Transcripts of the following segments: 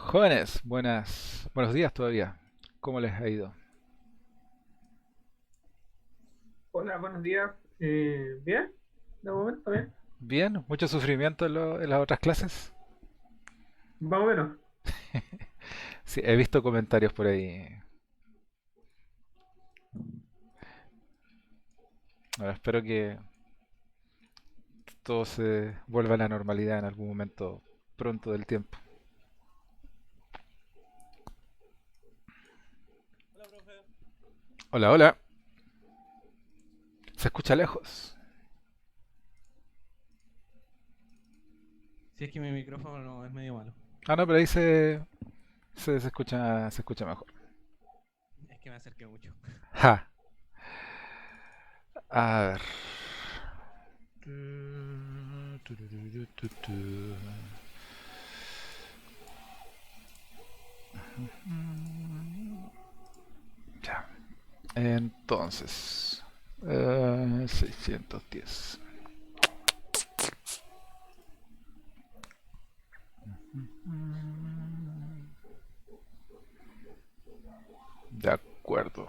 Jóvenes, buenos días todavía. ¿Cómo les ha ido? Hola, buenos días. ¿Bien? De momento, bien. ¿Bien? ¿Mucho sufrimiento en las otras clases? Más o menos. Sí, he visto comentarios por ahí. Ahora, espero que todo se vuelva a la normalidad en algún momento pronto del tiempo. Hola, profe. Hola, hola. ¿Se escucha lejos? Si es que mi micrófono es medio malo. Ah, no, pero ahí se escucha mejor. Es que me acerqué mucho. Ja. A ver. Ya. Entonces, 610. De acuerdo.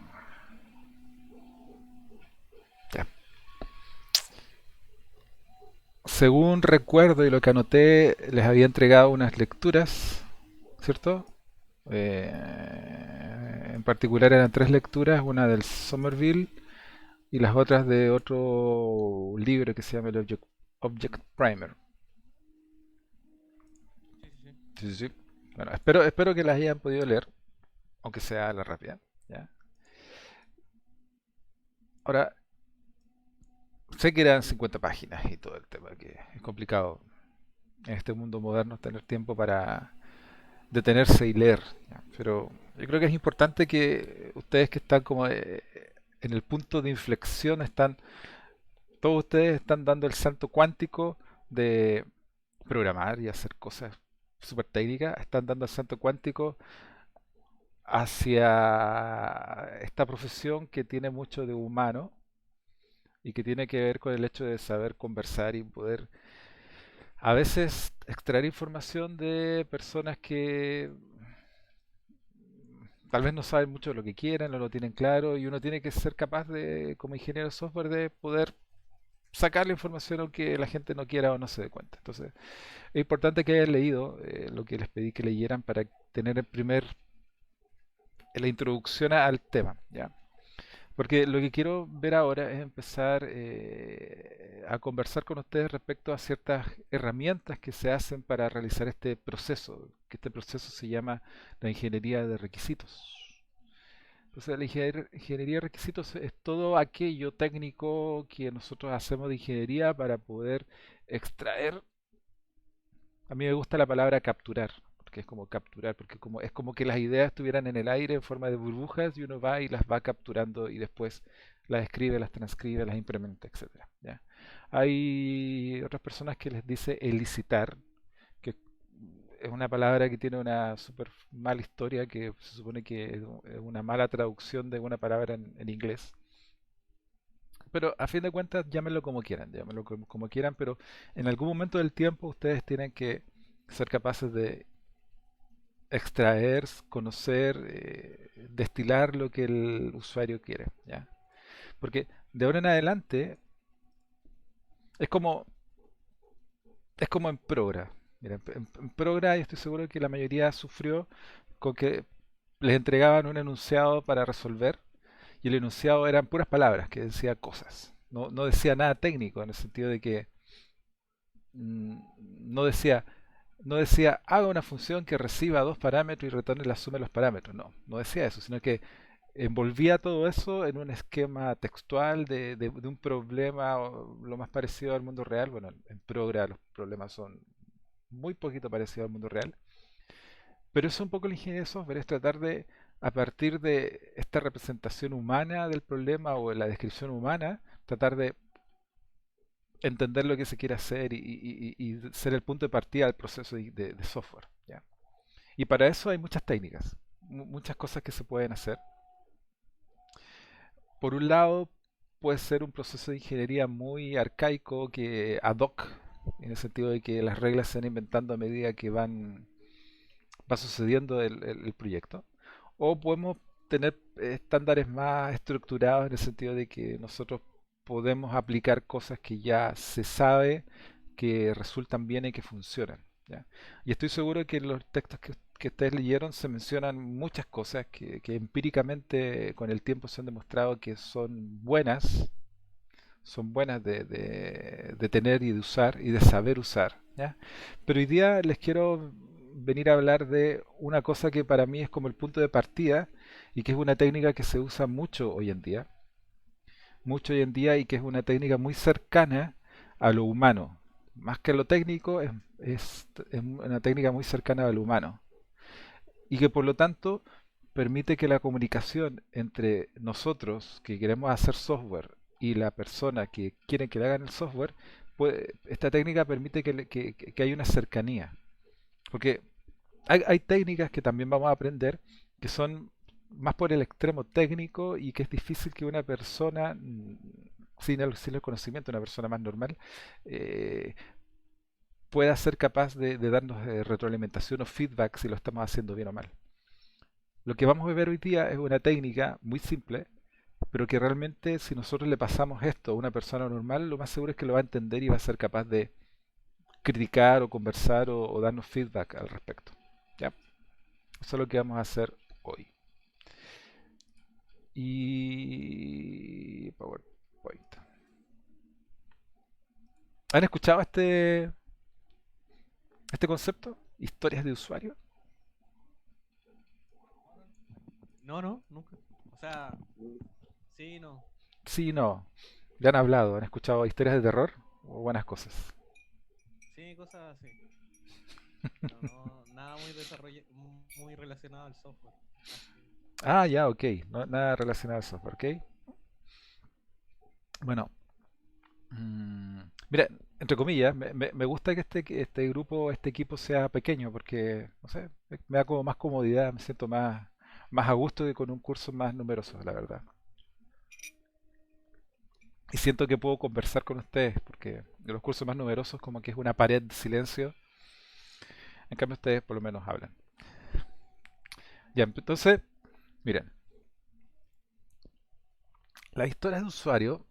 Ya. Según recuerdo y lo que anoté, les había entregado unas lecturas, ¿cierto? En particular eran tres lecturas, una del Somerville y las otras de otro libro que se llama el Object Primer. Sí, sí, sí. Sí, sí, sí. Bueno, espero que las hayan podido leer, aunque sea a la rápida. ¿Ya? Ahora, sé que eran 50 páginas y todo el tema, que es complicado en este mundo moderno tener tiempo para detenerse y leer. ¿Ya? Pero yo creo que es importante que ustedes que están como en el punto de inflexión, todos ustedes están dando el salto cuántico de programar y hacer cosas súper técnicas, están dando el salto cuántico hacia esta profesión que tiene mucho de humano y que tiene que ver con el hecho de saber conversar y poder a veces extraer información de personas que tal vez no saben mucho de lo que quieren, no lo tienen claro y uno tiene que ser capaz de, como ingeniero de software, de poder sacar la información aunque la gente no quiera o no se dé cuenta. Entonces, es importante que hayan leído lo que les pedí que leyeran para tener la introducción al tema, ¿ya? Porque lo que quiero ver ahora es empezar a conversar con ustedes respecto a ciertas herramientas que se hacen para realizar este proceso, que este proceso se llama la ingeniería de requisitos. Entonces, la ingeniería de requisitos es todo aquello técnico que nosotros hacemos de ingeniería para poder extraer. A mí me gusta la palabra capturar, porque es como capturar, porque es como que las ideas estuvieran en el aire en forma de burbujas y uno va y las va capturando y después las escribe, las transcribe, las implementa, etcétera. ¿Ya? Hay otras personas que les dice elicitar, que es una palabra que tiene una súper mala historia, que se supone que es una mala traducción de una palabra en inglés. Pero a fin de cuentas, llámenlo como quieran, pero en algún momento del tiempo ustedes tienen que ser capaces de extraer, conocer, destilar lo que el usuario quiere, ¿ya? Porque de ahora en adelante es como, es como en Progra. Mira, en Progra yo estoy seguro que la mayoría sufrió con que les entregaban un enunciado para resolver y el enunciado eran puras palabras que decía cosas. No decía nada técnico en el sentido de que mm, no decía, no decía haga una función que reciba dos parámetros y retorne la suma de los parámetros. No decía eso, sino que envolvía todo eso en un esquema textual de un problema lo más parecido al mundo real. Bueno, en Progra los problemas son muy poquito parecidos al mundo real. Pero eso es un poco la ingeniería de software, es tratar de, a partir de esta representación humana del problema o de la descripción humana, tratar de entender lo que se quiere hacer y ser el punto de partida del proceso de software. ¿Ya? Y para eso hay muchas técnicas, muchas cosas que se pueden hacer. Por un lado, puede ser un proceso de ingeniería muy arcaico que ad hoc, en el sentido de que las reglas se van inventando a medida que van va sucediendo el proyecto, o podemos tener estándares más estructurados en el sentido de que nosotros podemos aplicar cosas que ya se sabe que resultan bien y que funcionan. ¿Ya? Y estoy seguro que en los textos que ustedes leyeron se mencionan muchas cosas que empíricamente con el tiempo se han demostrado que son buenas de tener y de usar y de saber usar. ¿Ya? Pero hoy día les quiero venir a hablar de una cosa que para mí es como el punto de partida y que es una técnica que se usa mucho hoy en día y que es una técnica muy cercana a lo humano. Más que a lo técnico, es una técnica muy cercana a lo humano y que por lo tanto permite que la comunicación entre nosotros que queremos hacer software y la persona que quiere que le hagan el software, esta técnica permite que haya una cercanía. Porque hay técnicas que también vamos a aprender que son más por el extremo técnico y que es difícil que una persona, sin el conocimiento, una persona más normal, eh, pueda ser capaz de darnos retroalimentación o feedback si lo estamos haciendo bien o mal. Lo que vamos a ver hoy día es una técnica muy simple, pero que realmente si nosotros le pasamos esto a una persona normal, lo más seguro es que lo va a entender y va a ser capaz de criticar o conversar o darnos feedback al respecto. ¿Ya? Eso es lo que vamos a hacer hoy. Y PowerPoint. ¿Han escuchado este concepto? Historias de usuario. No, no, nunca. O sea, sí, no. Sí, no. Ya han hablado, han escuchado historias de terror o buenas cosas. Sí, cosas así. Pero no, nada muy muy relacionado al software. Más que... Ah, ya, ok. No, nada relacionado a software, ok. Bueno, mira, entre comillas, me gusta que este grupo, este equipo sea pequeño porque, no sé, me da como más comodidad, me siento más a gusto que con un curso más numeroso, la verdad. Y siento que puedo conversar con ustedes porque de los cursos más numerosos como que es una pared de silencio. En cambio ustedes por lo menos hablan. Ya, entonces, miren, las historias de usuario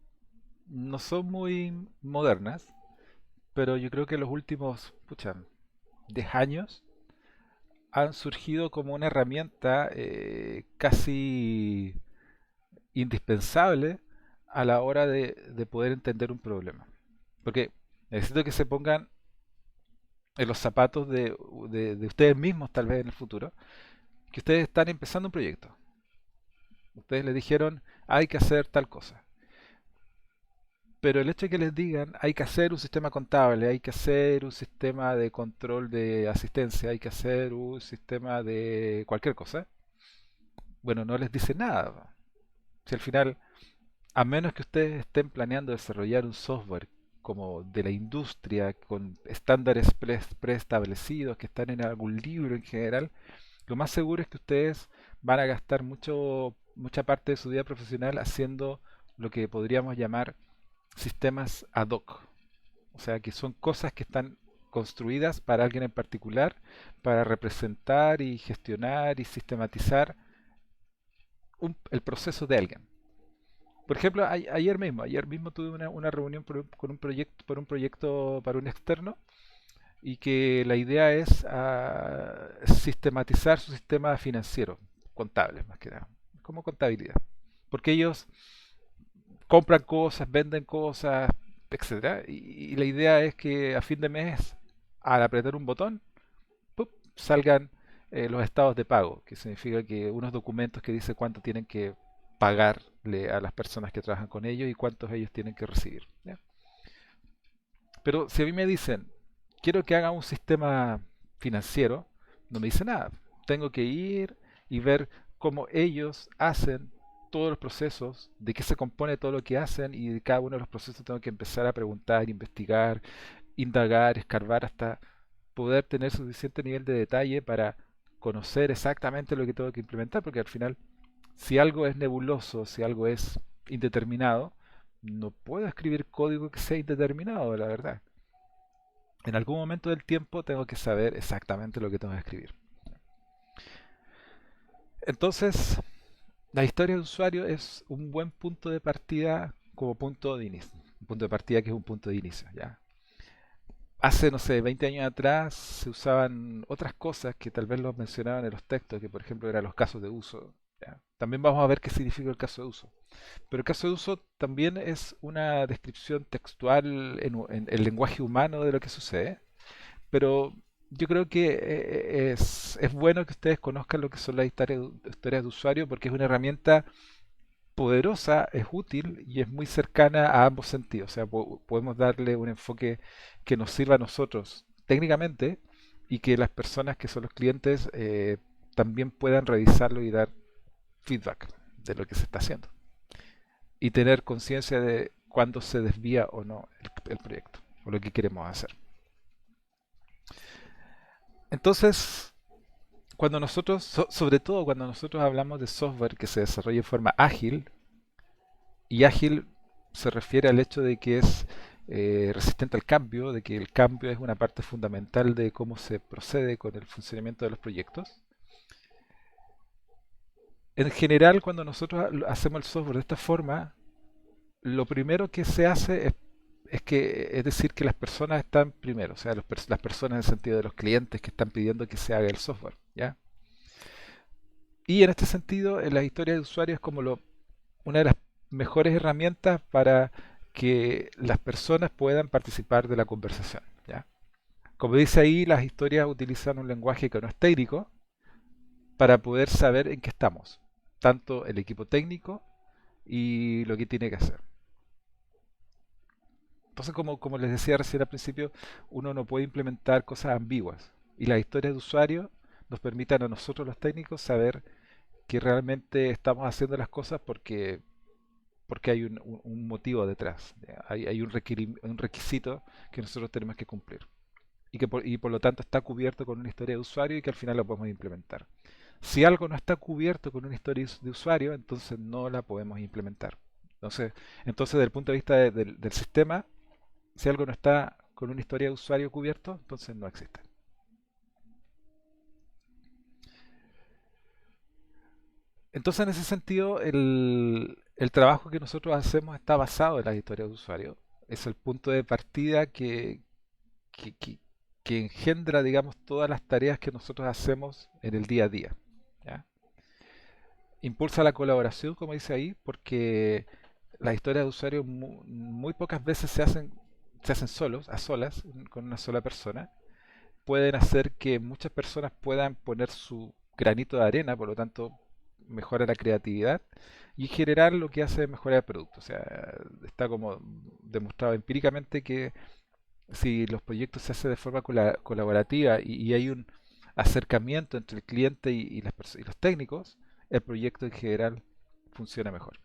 no son muy modernas, pero yo creo que en los últimos, pucha, 10 años han surgido como una herramienta casi indispensable a la hora de poder entender un problema. Porque necesito que se pongan en los zapatos de ustedes mismos tal vez en el futuro, que ustedes están empezando un proyecto. Ustedes les dijeron, hay que hacer tal cosa. Pero el hecho de que les digan, hay que hacer un sistema contable, hay que hacer un sistema de control de asistencia, hay que hacer un sistema de cualquier cosa, bueno, no les dice nada. Si al final, a menos que ustedes estén planeando desarrollar un software como de la industria, con estándares preestablecidos que están en algún libro en general, lo más seguro es que ustedes van a gastar mucha parte de su vida profesional haciendo lo que podríamos llamar sistemas ad hoc. O sea, que son cosas que están construidas para alguien en particular, para representar y gestionar y sistematizar el proceso de alguien. Por ejemplo, ayer mismo tuve una reunión con un proyecto para un externo y que la idea es sistematizar su sistema financiero, contable más que nada, como contabilidad. Porque ellos compran cosas, venden cosas, etcétera, y la idea es que a fin de mes, al apretar un botón, ¡pup!, salgan los estados de pago, que significa que unos documentos que dicen cuánto tienen que pagarle a las personas que trabajan con ellos y cuántos ellos tienen que recibir. ¿Ya? Pero si a mí me dicen, quiero que haga un sistema financiero, no me dice nada. Tengo que ir y ver cómo ellos hacen todos los procesos, de qué se compone todo lo que hacen y de cada uno de los procesos tengo que empezar a preguntar, investigar, indagar, escarbar hasta poder tener suficiente nivel de detalle para conocer exactamente lo que tengo que implementar, porque al final, si algo es nebuloso, si algo es indeterminado, no puedo escribir código que sea indeterminado, la verdad. En algún momento del tiempo tengo que saber exactamente lo que tengo que escribir. Entonces, la historia de usuario es un buen punto de partida como punto de inicio. Un punto de partida que es un punto de inicio, ¿ya? Hace, no sé, 20 años atrás se usaban otras cosas que tal vez los mencionaban en los textos, que por ejemplo eran los casos de uso. ¿Ya? También vamos a ver qué significa el caso de uso. Pero el caso de uso también es una descripción textual en el lenguaje humano de lo que sucede. Pero yo creo que es bueno que ustedes conozcan lo que son las historias de usuario porque es una herramienta poderosa, es útil y es muy cercana a ambos sentidos. O sea, podemos darle un enfoque que nos sirva a nosotros técnicamente y que las personas que son los clientes también puedan revisarlo y dar feedback de lo que se está haciendo. Y tener conciencia de cuándo se desvía o no el proyecto o lo que queremos hacer. Entonces, cuando nosotros, sobre todo cuando nosotros hablamos de software que se desarrolla de forma ágil, y ágil se refiere al hecho de que es resistente al cambio, de que el cambio es una parte fundamental de cómo se procede con el funcionamiento de los proyectos. En general, cuando nosotros hacemos el software de esta forma, lo primero que se hace es decir que las personas están primero, o sea, las personas en el sentido de los clientes que están pidiendo que se haga el software, ¿ya? Y en este sentido, en la historia de usuario es como una de las mejores herramientas para que las personas puedan participar de la conversación, ¿ya? Como dice ahí, las historias utilizan un lenguaje que no es técnico para poder saber en qué estamos, tanto el equipo técnico y lo que tiene que hacer. Entonces, como les decía recién al principio, uno no puede implementar cosas ambiguas. Y las historias de usuario nos permiten a nosotros los técnicos saber que realmente estamos haciendo las cosas porque hay un motivo detrás. Hay un requisito que nosotros tenemos que cumplir. Y por lo tanto está cubierto con una historia de usuario y que al final lo podemos implementar. Si algo no está cubierto con una historia de usuario, entonces no la podemos implementar. Entonces desde el punto de vista del sistema, si algo no está con una historia de usuario cubierto, entonces no existe. Entonces, en ese sentido, el trabajo que nosotros hacemos está basado en las historias de usuario. Es el punto de partida que, que- que engendra, digamos, todas las tareas que nosotros hacemos en el día a día. ¿Ya? Impulsa la colaboración, como dice ahí, porque las historias de usuario muy pocas veces se hacen solos, a solas, con una sola persona. Pueden hacer que muchas personas puedan poner su granito de arena, por lo tanto mejora la creatividad y en general lo que hace es mejorar el producto. O sea, está como demostrado empíricamente que si los proyectos se hacen de forma colaborativa y hay un acercamiento entre el cliente y los técnicos, el proyecto en general funciona mejor.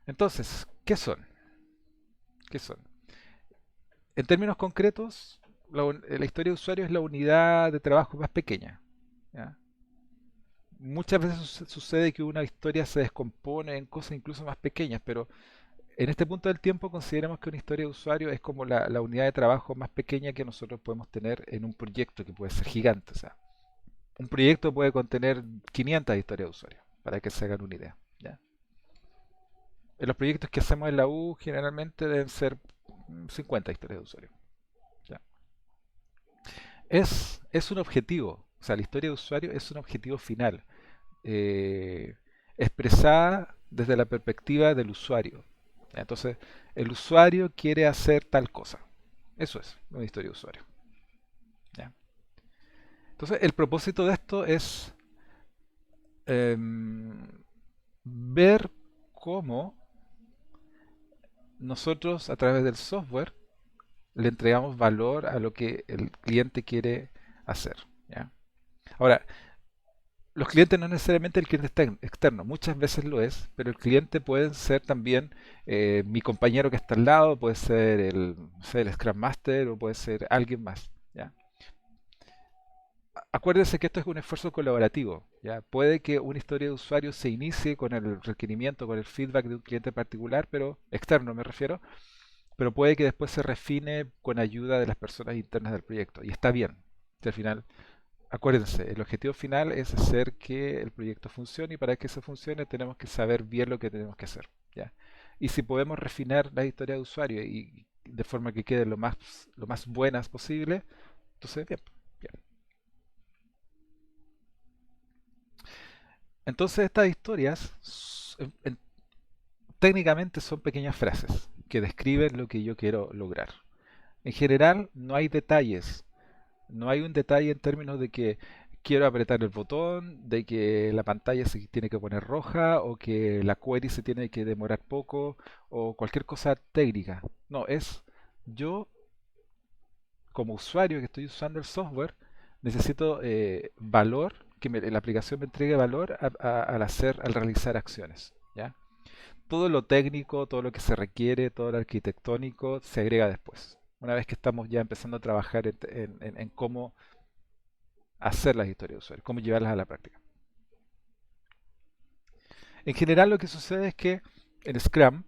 Entonces, ¿qué son? ¿Qué son? En términos concretos, la historia de usuario es la unidad de trabajo más pequeña. ¿Ya? Muchas veces sucede que una historia se descompone en cosas incluso más pequeñas, pero en este punto del tiempo consideramos que una historia de usuario es como la unidad de trabajo más pequeña que nosotros podemos tener en un proyecto que puede ser gigante. O sea, un proyecto puede contener 500 historias de usuario, para que se hagan una idea. ¿Ya? En los proyectos que hacemos en la U generalmente deben ser 50 historias de usuario. ¿Ya? Es un objetivo, o sea, la historia de usuario es un objetivo final, eh, expresada desde la perspectiva del usuario. ¿Ya? Entonces, el usuario quiere hacer tal cosa. Eso es una historia de usuario. ¿Ya? Entonces, el propósito de esto es em, ver cómo nosotros a través del software le entregamos valor a lo que el cliente quiere hacer. ¿Ya? Ahora, los clientes no necesariamente el cliente externo, muchas veces lo es, pero el cliente puede ser también mi compañero que está al lado, puede ser no sé, el Scrum Master o puede ser alguien más. ¿Ya? Acuérdense que esto es un esfuerzo colaborativo. ¿Ya? Puede que una historia de usuario se inicie con el requerimiento, con el feedback de un cliente particular, pero externo me refiero, pero puede que después se refine con ayuda de las personas internas del proyecto. Y está bien. Si al final acuérdense, el objetivo final es hacer que el proyecto funcione y para que eso funcione tenemos que saber bien lo que tenemos que hacer, ¿ya? Y si podemos refinar la historia de usuario y de forma que quede lo más buenas posible, entonces bien, bien. Entonces estas historias técnicamente son pequeñas frases que describen lo que yo quiero lograr. En general no hay detalles. No hay un detalle en términos de que quiero apretar el botón, de que la pantalla se tiene que poner roja o que la query se tiene que demorar poco o cualquier cosa técnica. No, es yo como usuario que estoy usando el software necesito valor, que la aplicación me entregue valor al realizar acciones, ¿ya? Todo lo técnico, todo lo que se requiere, todo lo arquitectónico se agrega después. Una vez que estamos ya empezando a trabajar en cómo hacer las historias de usuario, cómo llevarlas a la práctica. En general lo que sucede es que en Scrum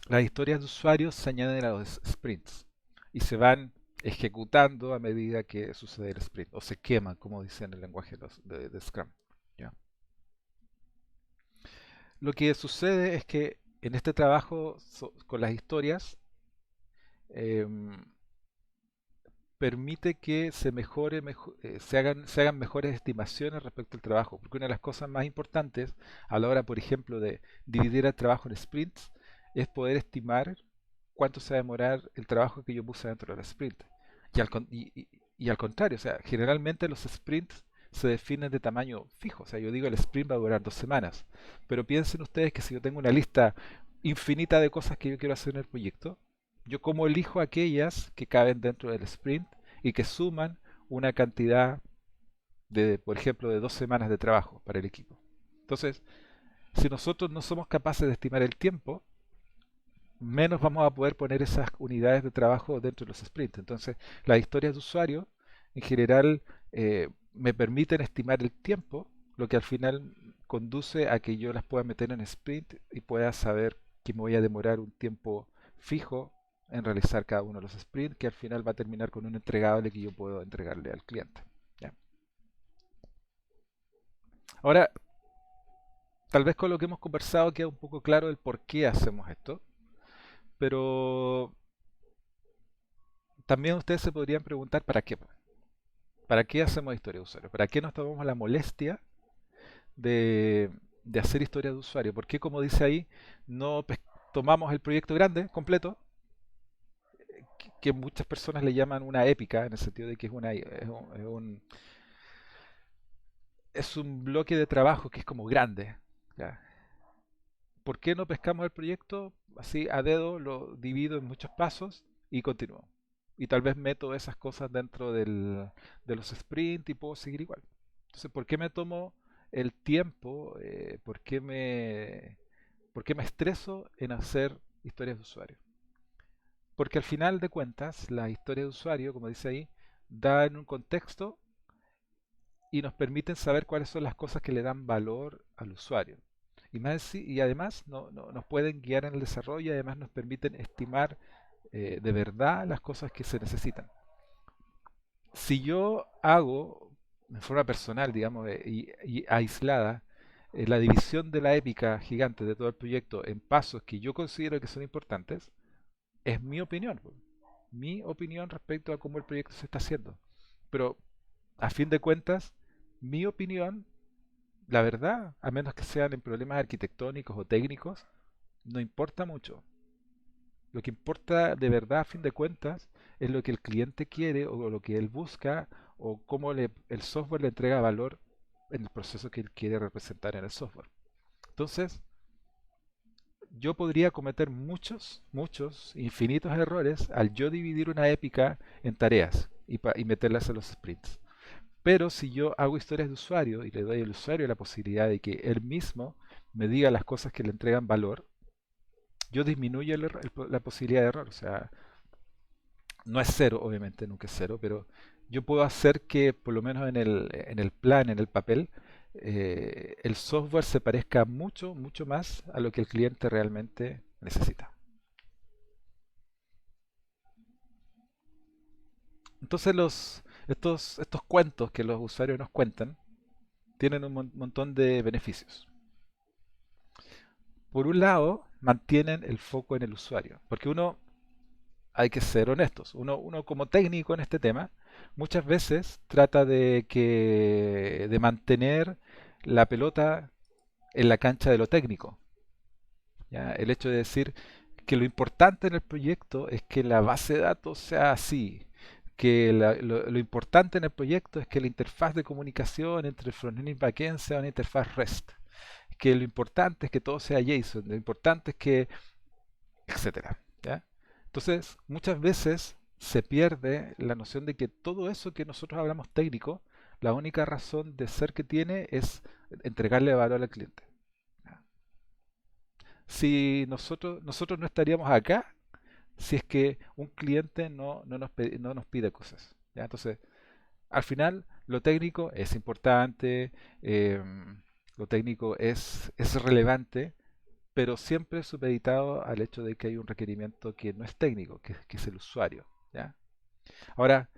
las historias de usuarios se añaden a los sprints y se van ejecutando a medida que sucede el sprint o se queman, como dice en el lenguaje de Scrum. ¿Ya? Lo que sucede es que en este trabajo con las historias em, permite que se mejore, se hagan mejores estimaciones respecto al trabajo. Porque una de las cosas más importantes a la hora, por ejemplo, de dividir el trabajo en sprints es poder estimar cuánto se va a demorar el trabajo que yo puse dentro del sprint. Y al contrario, o sea, generalmente los sprints se definen de tamaño fijo. O sea, yo digo el sprint va a durar 2 semanas. Pero piensen ustedes que si yo tengo una lista infinita de cosas que yo quiero hacer en el proyecto, yo como elijo aquellas que caben dentro del sprint y que suman una cantidad de, por ejemplo, de 2 semanas de trabajo para el equipo. Entonces, si nosotros no somos capaces de estimar el tiempo, menos vamos a poder poner esas unidades de trabajo dentro de los sprints. Entonces, las historias de usuario, en general, me permiten estimar el tiempo, lo que al final conduce a que yo las pueda meter en sprint y pueda saber que me voy a demorar un tiempo fijo en realizar cada uno de los sprints, que al final va a terminar con un entregable que yo puedo entregarle al cliente. ¿Ya? Ahora, tal vez con lo que hemos conversado queda un poco claro el por qué hacemos esto, pero también ustedes se podrían preguntar ¿para qué? ¿Para qué hacemos historia de usuario? ¿Para qué nos tomamos la molestia de, de hacer historia de usuario? ¿Por qué, como dice ahí, no tomamos el proyecto grande, completo, que muchas personas le llaman una épica, en el sentido de que es un bloque de trabajo que es como grande? ¿Ya? ¿Por qué no pescamos el proyecto así a dedo, lo divido en muchos pasos y continúo? Y tal vez meto esas cosas dentro de los sprints y puedo seguir igual. Entonces, ¿por qué me tomo el tiempo? ¿Por qué me estreso en hacer historias de usuario? Porque al final de cuentas, la historia de usuario, como dice ahí, dan un contexto y nos permiten saber cuáles son las cosas que le dan valor al usuario. Y además nos pueden guiar en el desarrollo y además nos permiten estimar de verdad las cosas que se necesitan. Si yo hago de forma personal, digamos, y aislada, la división de la épica gigante de todo el proyecto en pasos que yo considero que son importantes, es mi opinión. Mi opinión respecto a cómo el proyecto se está haciendo. Pero a fin de cuentas, mi opinión, la verdad, a menos que sean en problemas arquitectónicos o técnicos, no importa mucho. Lo que importa de verdad, a fin de cuentas, es lo que el cliente quiere o lo que él busca o cómo el software le entrega valor en el proceso que él quiere representar en el software. Entonces, yo podría cometer muchos, infinitos errores al yo dividir una épica en tareas y meterlas en los sprints. Pero si yo hago historias de usuario y le doy al usuario la posibilidad de que él mismo me diga las cosas que le entregan valor, yo disminuyo la posibilidad de error. O sea, no es cero, obviamente, nunca es cero, pero yo puedo hacer que, por lo menos en el plan, en el papel, el software se parezca mucho más a lo que el cliente realmente necesita. Entonces estos cuentos que los usuarios nos cuentan tienen un montón de beneficios. Por un lado, mantienen el foco en el usuario, porque uno, hay que ser honestos, uno como técnico en este tema, muchas veces trata de mantener la pelota en la cancha de lo técnico. ¿Ya? El hecho de decir que lo importante en el proyecto es que la base de datos sea así, que lo importante en el proyecto es que la interfaz de comunicación entre el frontend y backend sea una interfaz REST, que lo importante es que todo sea JSON, lo importante es que, etcétera. ¿Ya? Entonces, muchas veces se pierde la noción de que todo eso que nosotros hablamos técnico, la única razón de ser que tiene es entregarle valor al cliente. ¿Ya? Si nosotros no estaríamos acá si es que un cliente no nos pide cosas. ¿Ya? Entonces, al final, lo técnico es importante, lo técnico es relevante, pero siempre supeditado al hecho de que hay un requerimiento que no es técnico, que es el usuario. ¿Ya? Ahora,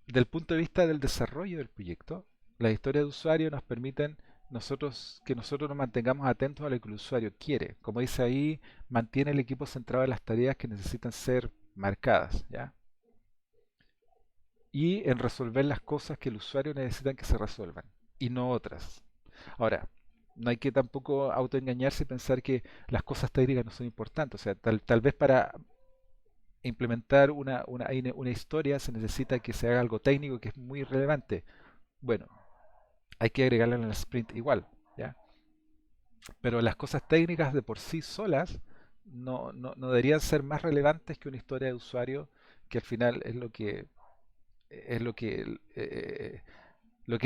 del punto de vista del desarrollo del proyecto, las historias de usuario nos permiten que nosotros nos mantengamos atentos a lo que el usuario quiere. Como dice ahí, mantiene el equipo centrado en las tareas que necesitan ser marcadas, ¿ya? Y en resolver las cosas que el usuario necesita que se resuelvan, y no otras. Ahora, no hay que tampoco autoengañarse y pensar que las cosas técnicas no son importantes. O sea, tal vez para implementar una historia se necesita que se haga algo técnico que es muy relevante. Bueno, hay que agregarla en el sprint igual, ¿ya? Pero las cosas técnicas de por sí solas no deberían ser más relevantes que una historia de usuario, que al final es lo que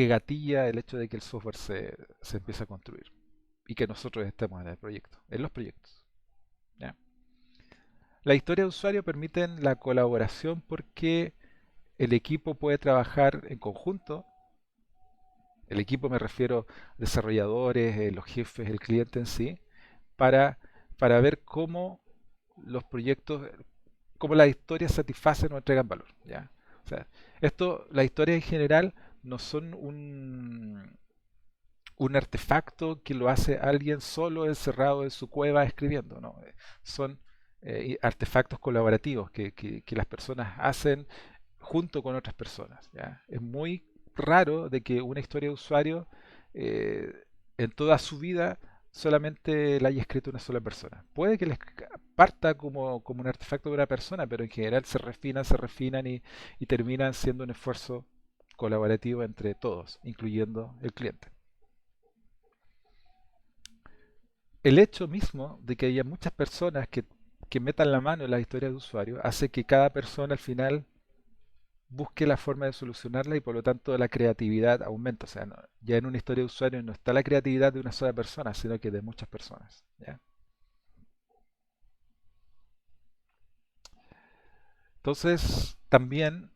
gatilla el hecho de que el software se empiece a construir y que nosotros estemos en el proyecto, en los proyectos. ¿Ya? La historia de usuario permiten la colaboración porque el equipo puede trabajar en conjunto. El equipo me refiero a desarrolladores, los jefes, el cliente en sí, para, para ver cómo los proyectos, cómo las historias satisfacen o entregan valor. ¿Ya? O sea, las historias en general no son un artefacto que lo hace alguien solo encerrado en su cueva escribiendo, ¿no? Son artefactos colaborativos que las personas hacen junto con otras personas. ¿Ya? Es muy raro de que una historia de usuario eh, en toda su vida solamente la haya escrito una sola persona. Puede que parta como un artefacto de una persona, pero en general se refinan y terminan siendo un esfuerzo colaborativo entre todos, incluyendo el cliente. El hecho mismo de que haya muchas personas que metan la mano en la historia de usuario hace que cada persona al final busque la forma de solucionarla y por lo tanto la creatividad aumenta. O sea, ya en una historia de usuario no está la creatividad de una sola persona, sino que de muchas personas. ¿Ya? Entonces, también,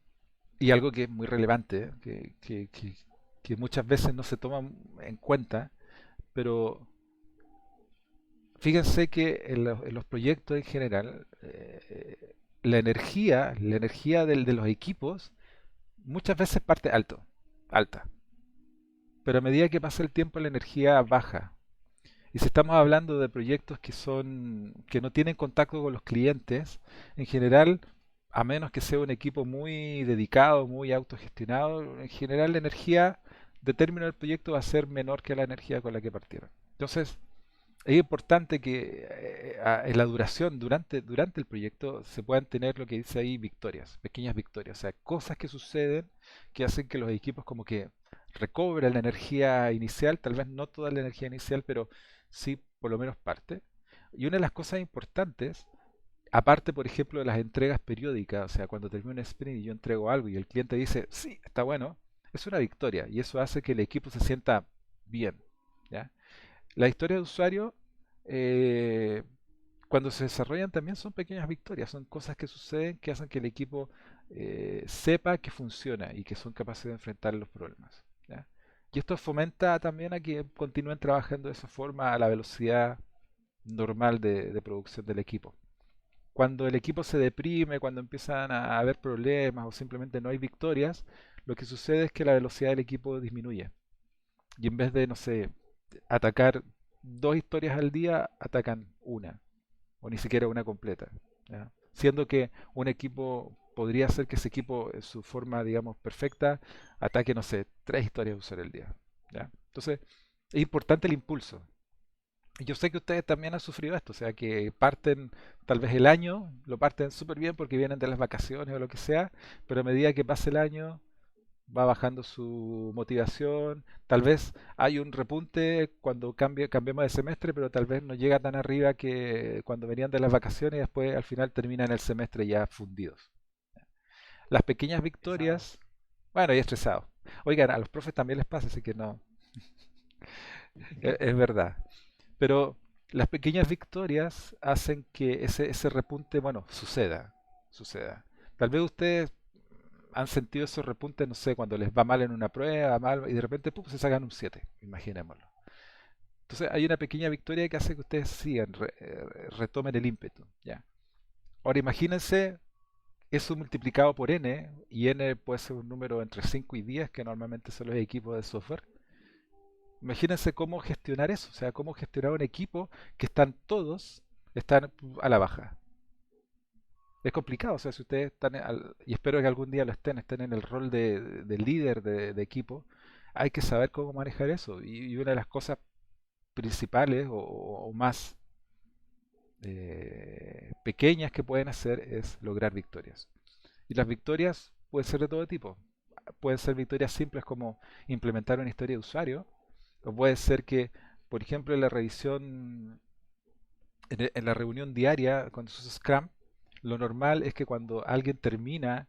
y algo que es muy relevante, que muchas veces no se toma en cuenta, pero fíjense que en los proyectos en general, la energía de los equipos muchas veces parte alta, pero a medida que pasa el tiempo la energía baja. Y si estamos hablando de proyectos que no tienen contacto con los clientes, en general, a menos que sea un equipo muy dedicado, muy autogestionado, en general la energía de término del proyecto va a ser menor que la energía con la que partieron. Entonces, es importante que en la duración, durante el proyecto, se puedan tener lo que dice ahí victorias, pequeñas victorias, o sea, cosas que suceden que hacen que los equipos como que recobren la energía inicial, tal vez no toda la energía inicial, pero sí por lo menos parte. Y una de las cosas importantes, aparte por ejemplo de las entregas periódicas, o sea, cuando termino un sprint y yo entrego algo y el cliente dice, sí, está bueno, es una victoria y eso hace que el equipo se sienta bien. ¿Ya? La historia de usuario, eh, cuando se desarrollan también son pequeñas victorias, son cosas que suceden que hacen que el equipo sepa que funciona y que son capaces de enfrentar los problemas. ¿Ya? Y esto fomenta también a que continúen trabajando de esa forma a la velocidad normal de producción del equipo. cuando el equipo se deprime, cuando empiezan a haber problemas o simplemente no hay victorias, lo que sucede es que la velocidad del equipo disminuye. Y en vez de, no sé, atacar dos historias al día, atacan una, o ni siquiera una completa. ¿Ya? Siendo que un equipo podría ser que ese equipo, en su forma, digamos, perfecta, ataque, no sé, tres historias de usuario al día. ¿Ya? Entonces, es importante el impulso. Y yo sé que ustedes también han sufrido esto, o sea, que parten tal vez el año, lo parten súper bien porque vienen de las vacaciones o lo que sea, pero a medida que pasa el año va bajando su motivación, tal vez hay un repunte cuando cambiemos de semestre, pero tal vez no llega tan arriba que cuando venían de las vacaciones y después al final terminan el semestre ya fundidos. Las pequeñas Estresado. victorias, bueno, y estresados. Oigan, a los profes también les pasa, así que no, es verdad. Pero las pequeñas victorias hacen que ese repunte, bueno, suceda. Tal vez ustedes han sentido esos repuntes, no sé, cuando les va mal en una prueba, mal, y de repente ¡pum! Se sacan un 7, imaginémoslo. Entonces hay una pequeña victoria que hace que ustedes sigan, retomen el ímpetu. ¿Ya? Ahora imagínense eso multiplicado por n, y n puede ser un número entre 5 y 10, que normalmente son los equipos de software. Imagínense cómo gestionar eso, o sea, cómo gestionar un equipo que están a la baja. Es complicado, o sea, si ustedes están, y espero que algún día lo estén en el rol de líder de equipo, hay que saber cómo manejar eso. Y una de las cosas principales o más pequeñas que pueden hacer es lograr victorias. Y las victorias pueden ser de todo tipo. Pueden ser victorias simples como implementar una historia de usuario, o puede ser que, por ejemplo, en la revisión, en la reunión diaria, cuando se usa Scrum, lo normal es que cuando alguien termina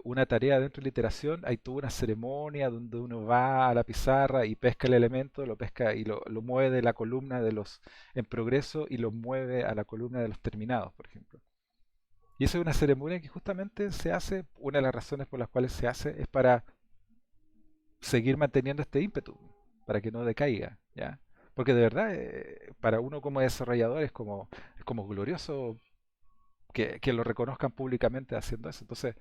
una tarea dentro de la iteración, hay toda una ceremonia donde uno va a la pizarra y pesca el elemento, lo pesca y lo mueve de la columna de los en progreso y lo mueve a la columna de los terminados, por ejemplo. Y esa es una ceremonia que justamente se hace, una de las razones por las cuales se hace es para seguir manteniendo este ímpetu, para que no decaiga, ¿ya? Porque de verdad, para uno como desarrollador es como glorioso que lo reconozcan públicamente haciendo eso. Entonces,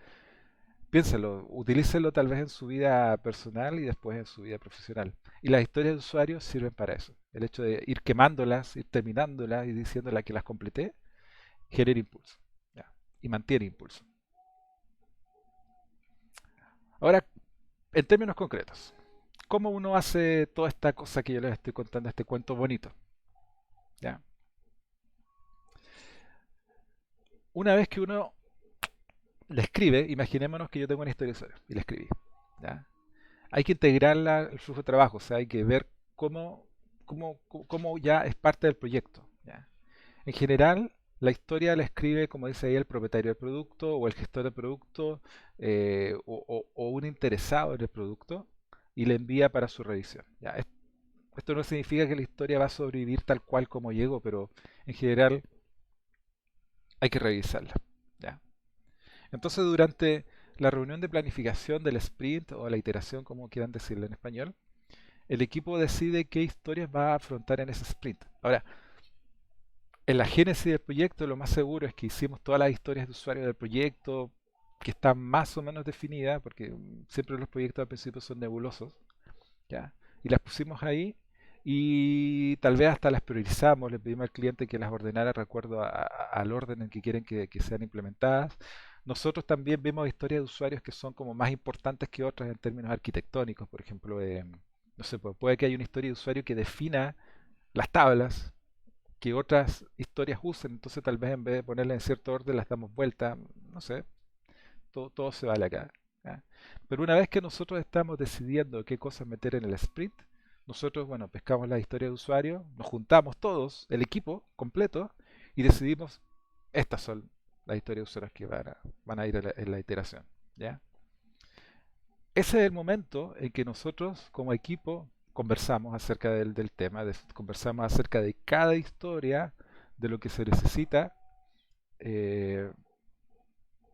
piénselo, utilícelo tal vez en su vida personal y después en su vida profesional. Y las historias de usuarios sirven para eso. El hecho de ir quemándolas, ir terminándolas y diciéndolas que las completé, genera impulso. ¿Ya? Y mantiene impulso. Ahora, en términos concretos, ¿cómo uno hace toda esta cosa que yo les estoy contando, este cuento bonito? ¿Ya? Una vez que uno le escribe, imaginémonos que yo tengo una historia de usuario y la escribí. ¿Ya? Hay que integrarla al flujo de trabajo, o sea, hay que ver cómo ya es parte del proyecto. ¿Ya? En general, la historia la escribe, como dice ahí, el propietario del producto o el gestor del producto o un interesado en el producto y le envía para su revisión. ¿Ya? Esto no significa que la historia va a sobrevivir tal cual como llegó, pero en general hay que revisarla. ¿Ya? Entonces, durante la reunión de planificación del sprint o la iteración, como quieran decirlo en español, el equipo decide qué historias va a afrontar en ese sprint. Ahora, en la génesis del proyecto, lo más seguro es que hicimos todas las historias de usuario del proyecto que están más o menos definidas, porque siempre los proyectos al principio son nebulosos, ¿ya? Y las pusimos ahí y tal vez hasta las priorizamos, le pedimos al cliente que las ordenara de acuerdo al orden en que quieren que sean implementadas. Nosotros también vemos historias de usuarios que son como más importantes que otras en términos arquitectónicos, por ejemplo, no sé, puede que haya una historia de usuario que defina las tablas que otras historias usen, entonces tal vez en vez de ponerlas en cierto orden las damos vuelta, no sé, todo se vale acá. ¿Ya? Pero una vez que nosotros estamos decidiendo qué cosas meter en el sprint, nosotros, bueno, pescamos la historia de usuario, nos juntamos todos, el equipo completo, y decidimos, estas son las historias de usuarios que van a ir en la iteración. ¿Ya? Ese es el momento en que nosotros como equipo conversamos acerca del tema, conversamos acerca de cada historia, de lo que se necesita, eh,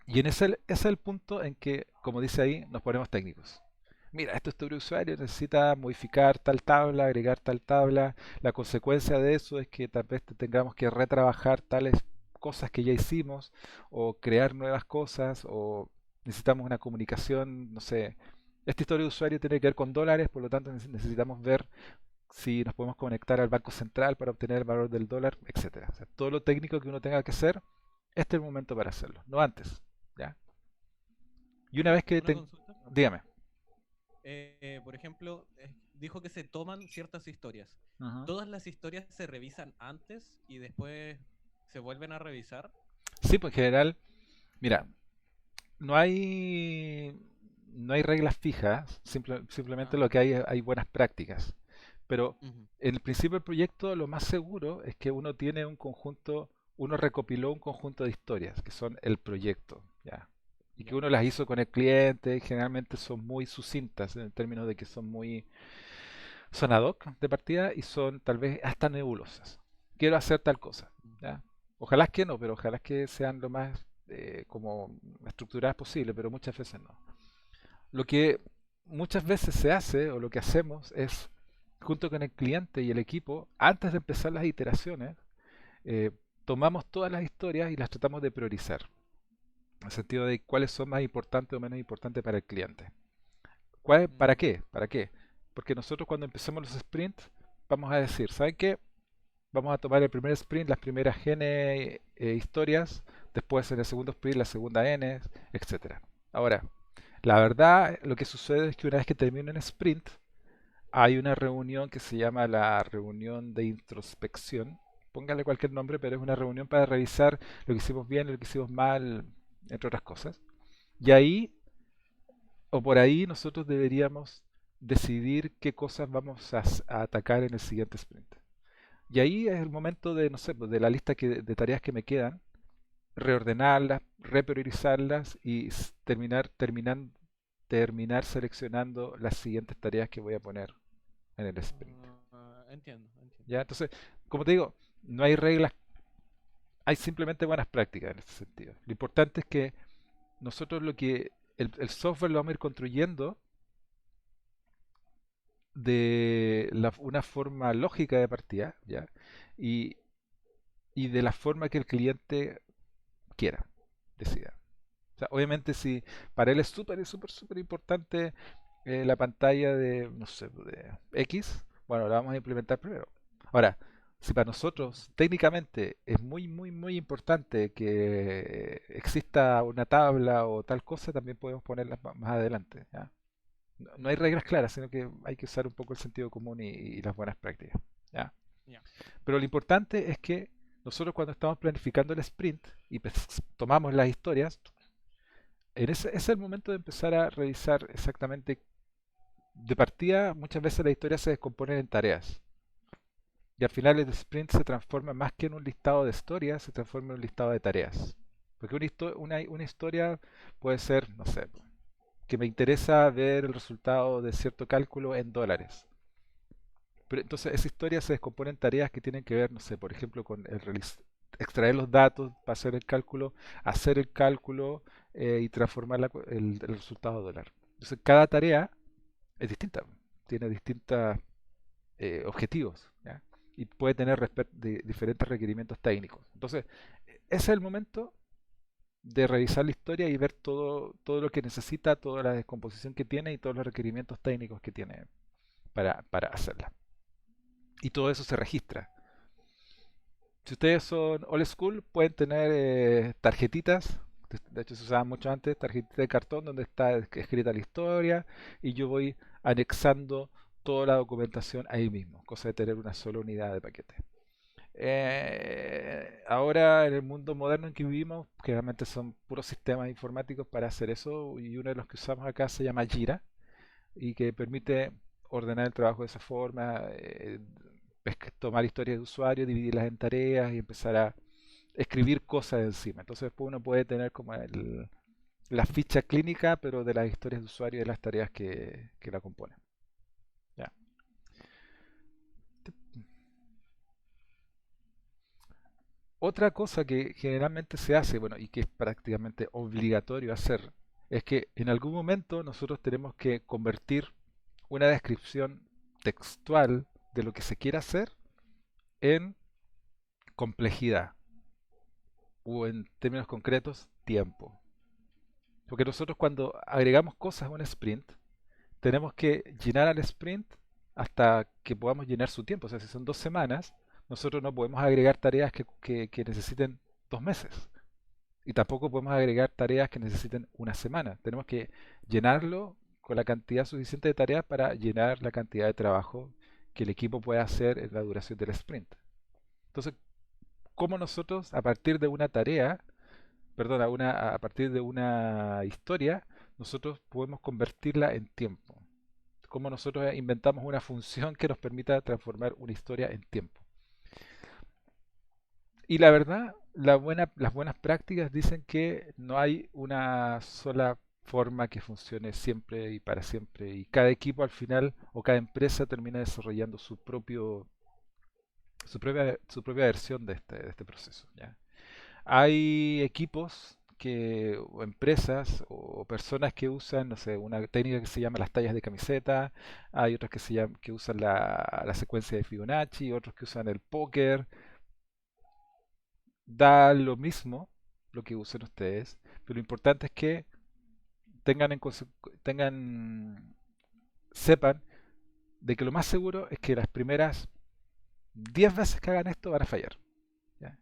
y ese es el punto en que, como dice ahí, nos ponemos técnicos. Mira, esto es tu usuario, necesita modificar tal tabla, agregar tal tabla. La consecuencia de eso es que tal vez tengamos que retrabajar tales cosas que ya hicimos o crear nuevas cosas o necesitamos una comunicación, no sé. Esta historia de usuario tiene que ver con dólares, por lo tanto necesitamos ver si nos podemos conectar al Banco Central para obtener el valor del dólar, etcétera. O sea, todo lo técnico que uno tenga que hacer, este es el momento para hacerlo, no antes, ¿ya? Y una vez que Una consulta. dígame. Por ejemplo, dijo que se toman ciertas historias. Ujú. ¿Todas las historias se revisan antes y después se vuelven a revisar? Sí, pues en general, mira, no hay no hay reglas fijas, simplemente Ah, lo que hay buenas prácticas. Pero ujú, en el principio del proyecto lo más seguro es que uno tiene un conjunto, uno recopiló un conjunto de historias que son el proyecto, ¿ya? Y que ya. uno las hizo con el cliente y generalmente son muy sucintas en términos de que son ad hoc de partida y son tal vez hasta nebulosas. Quiero hacer tal cosa, Mm. ¿ya? Ojalá es que no, pero ojalá es que sean lo más como estructuradas posible, pero muchas veces no. Lo que muchas veces se hace o lo que hacemos es, junto con el cliente y el equipo, antes de empezar las iteraciones, eh, tomamos todas las historias y las tratamos de priorizar, en el sentido de cuáles son más importantes o menos importantes para el cliente. ¿Para Mm, qué? ¿Para qué? Porque nosotros cuando empecemos los sprints vamos a decir, ¿saben qué? Vamos a tomar el primer sprint, las primeras N historias, después en el segundo sprint la segunda N, etcétera. Ahora, la verdad, lo que sucede es que una vez que termina un sprint, hay una reunión que se llama la reunión de introspección. Póngale cualquier nombre, pero es una reunión para revisar lo que hicimos bien, lo que hicimos mal, entre otras cosas. Y ahí, o por ahí, nosotros deberíamos decidir qué cosas vamos a atacar en el siguiente sprint. Y ahí es el momento de, no sé, pues, de la lista de tareas que me quedan, reordenarlas, repriorizarlas y terminar seleccionando las siguientes tareas que voy a poner en el sprint. entiendo, entiendo. ¿Ya? Entonces, como te digo, no hay reglas, hay simplemente buenas prácticas en ese sentido. Lo importante es que nosotros el software lo vamos a ir construyendo de una forma lógica de partida, ¿ya? Y, y de la forma que el cliente quiera, decida. O sea, obviamente si para él es súper importante la pantalla de, no sé, de X, bueno, la vamos a implementar primero. Ahora, si para Ujú. nosotros técnicamente es muy importante que exista una tabla o tal cosa, también podemos ponerla más adelante, ¿ya? No hay Mm, reglas claras, sino que hay que usar un poco el sentido común y las buenas prácticas, ¿ya? ya. Pero lo importante es que nosotros cuando estamos planificando el sprint y tomamos las historias, ese es el momento de empezar a revisar exactamente. De partida, muchas veces las historias se descomponen en tareas. Y al final el sprint se transforma más que en un listado de historias, se transforma en un listado de tareas. Porque una historia puede ser, no sé, que me interesa ver el resultado de cierto cálculo en dólares. Pero entonces esa historia se descompone en tareas que tienen que ver, no sé, por ejemplo, con extraer los datos para hacer el cálculo y transformar el resultado a dólar. Entonces cada tarea es distinta, tiene distintos objetivos, ¿ya? Y puede tener diferentes requerimientos técnicos. Entonces, ese es el momento de revisar la historia y ver todo lo que necesita, toda la descomposición que tiene y todos los requerimientos técnicos que tiene para hacerla. Y todo eso se registra. Si ustedes son old school, pueden tener tarjetitas. De hecho, se usaban mucho antes, tarjetitas de cartón donde está escrita la historia y yo voy anexando toda la documentación ahí mismo, cosa de tener una sola unidad de paquete. Ahora, en el mundo moderno en que vivimos, generalmente son puros sistemas informáticos para hacer eso y uno de los que usamos acá se llama Jira y que permite ordenar el trabajo de esa forma, tomar historias de usuario, dividirlas en tareas y empezar a escribir cosas encima. Entonces después uno puede tener como la ficha clínica, pero de las historias de usuario y de las tareas que la componen. ¿Ya? Otra cosa que generalmente se hace, bueno, y que es prácticamente obligatorio hacer, es que en algún momento nosotros tenemos que convertir una descripción textual de lo que se quiere hacer en complejidad. o en términos concretos, tiempo. Porque nosotros cuando agregamos cosas a un sprint, tenemos que llenar al sprint hasta que podamos llenar su tiempo. O sea, si son 2 semanas, nosotros no podemos agregar tareas que necesiten 2 meses. Y tampoco podemos agregar tareas que necesiten una semana. Tenemos que llenarlo con la cantidad suficiente de tareas para llenar la cantidad de trabajo que el equipo pueda hacer en la duración del sprint. Entonces, ¿cómo nosotros a partir de una tarea, perdón, a partir de una historia, nosotros podemos convertirla en tiempo? ¿Cómo nosotros inventamos una función que nos permita transformar una historia en tiempo? Y la verdad, las buenas prácticas dicen que no hay una sola forma que funcione siempre y para siempre. Y cada equipo al final o cada empresa termina desarrollando su propia versión de este proceso, ¿ya? Hay equipos o empresas o personas que usan, no sé, una técnica que se llama las tallas de camiseta, hay otras que usan la secuencia de Fibonacci, otros que usan el póker. Da lo mismo lo que usen ustedes, pero lo importante es que tengan, sepan de que lo más seguro es que las primeras 10 veces que hagan esto van a fallar, ¿ya?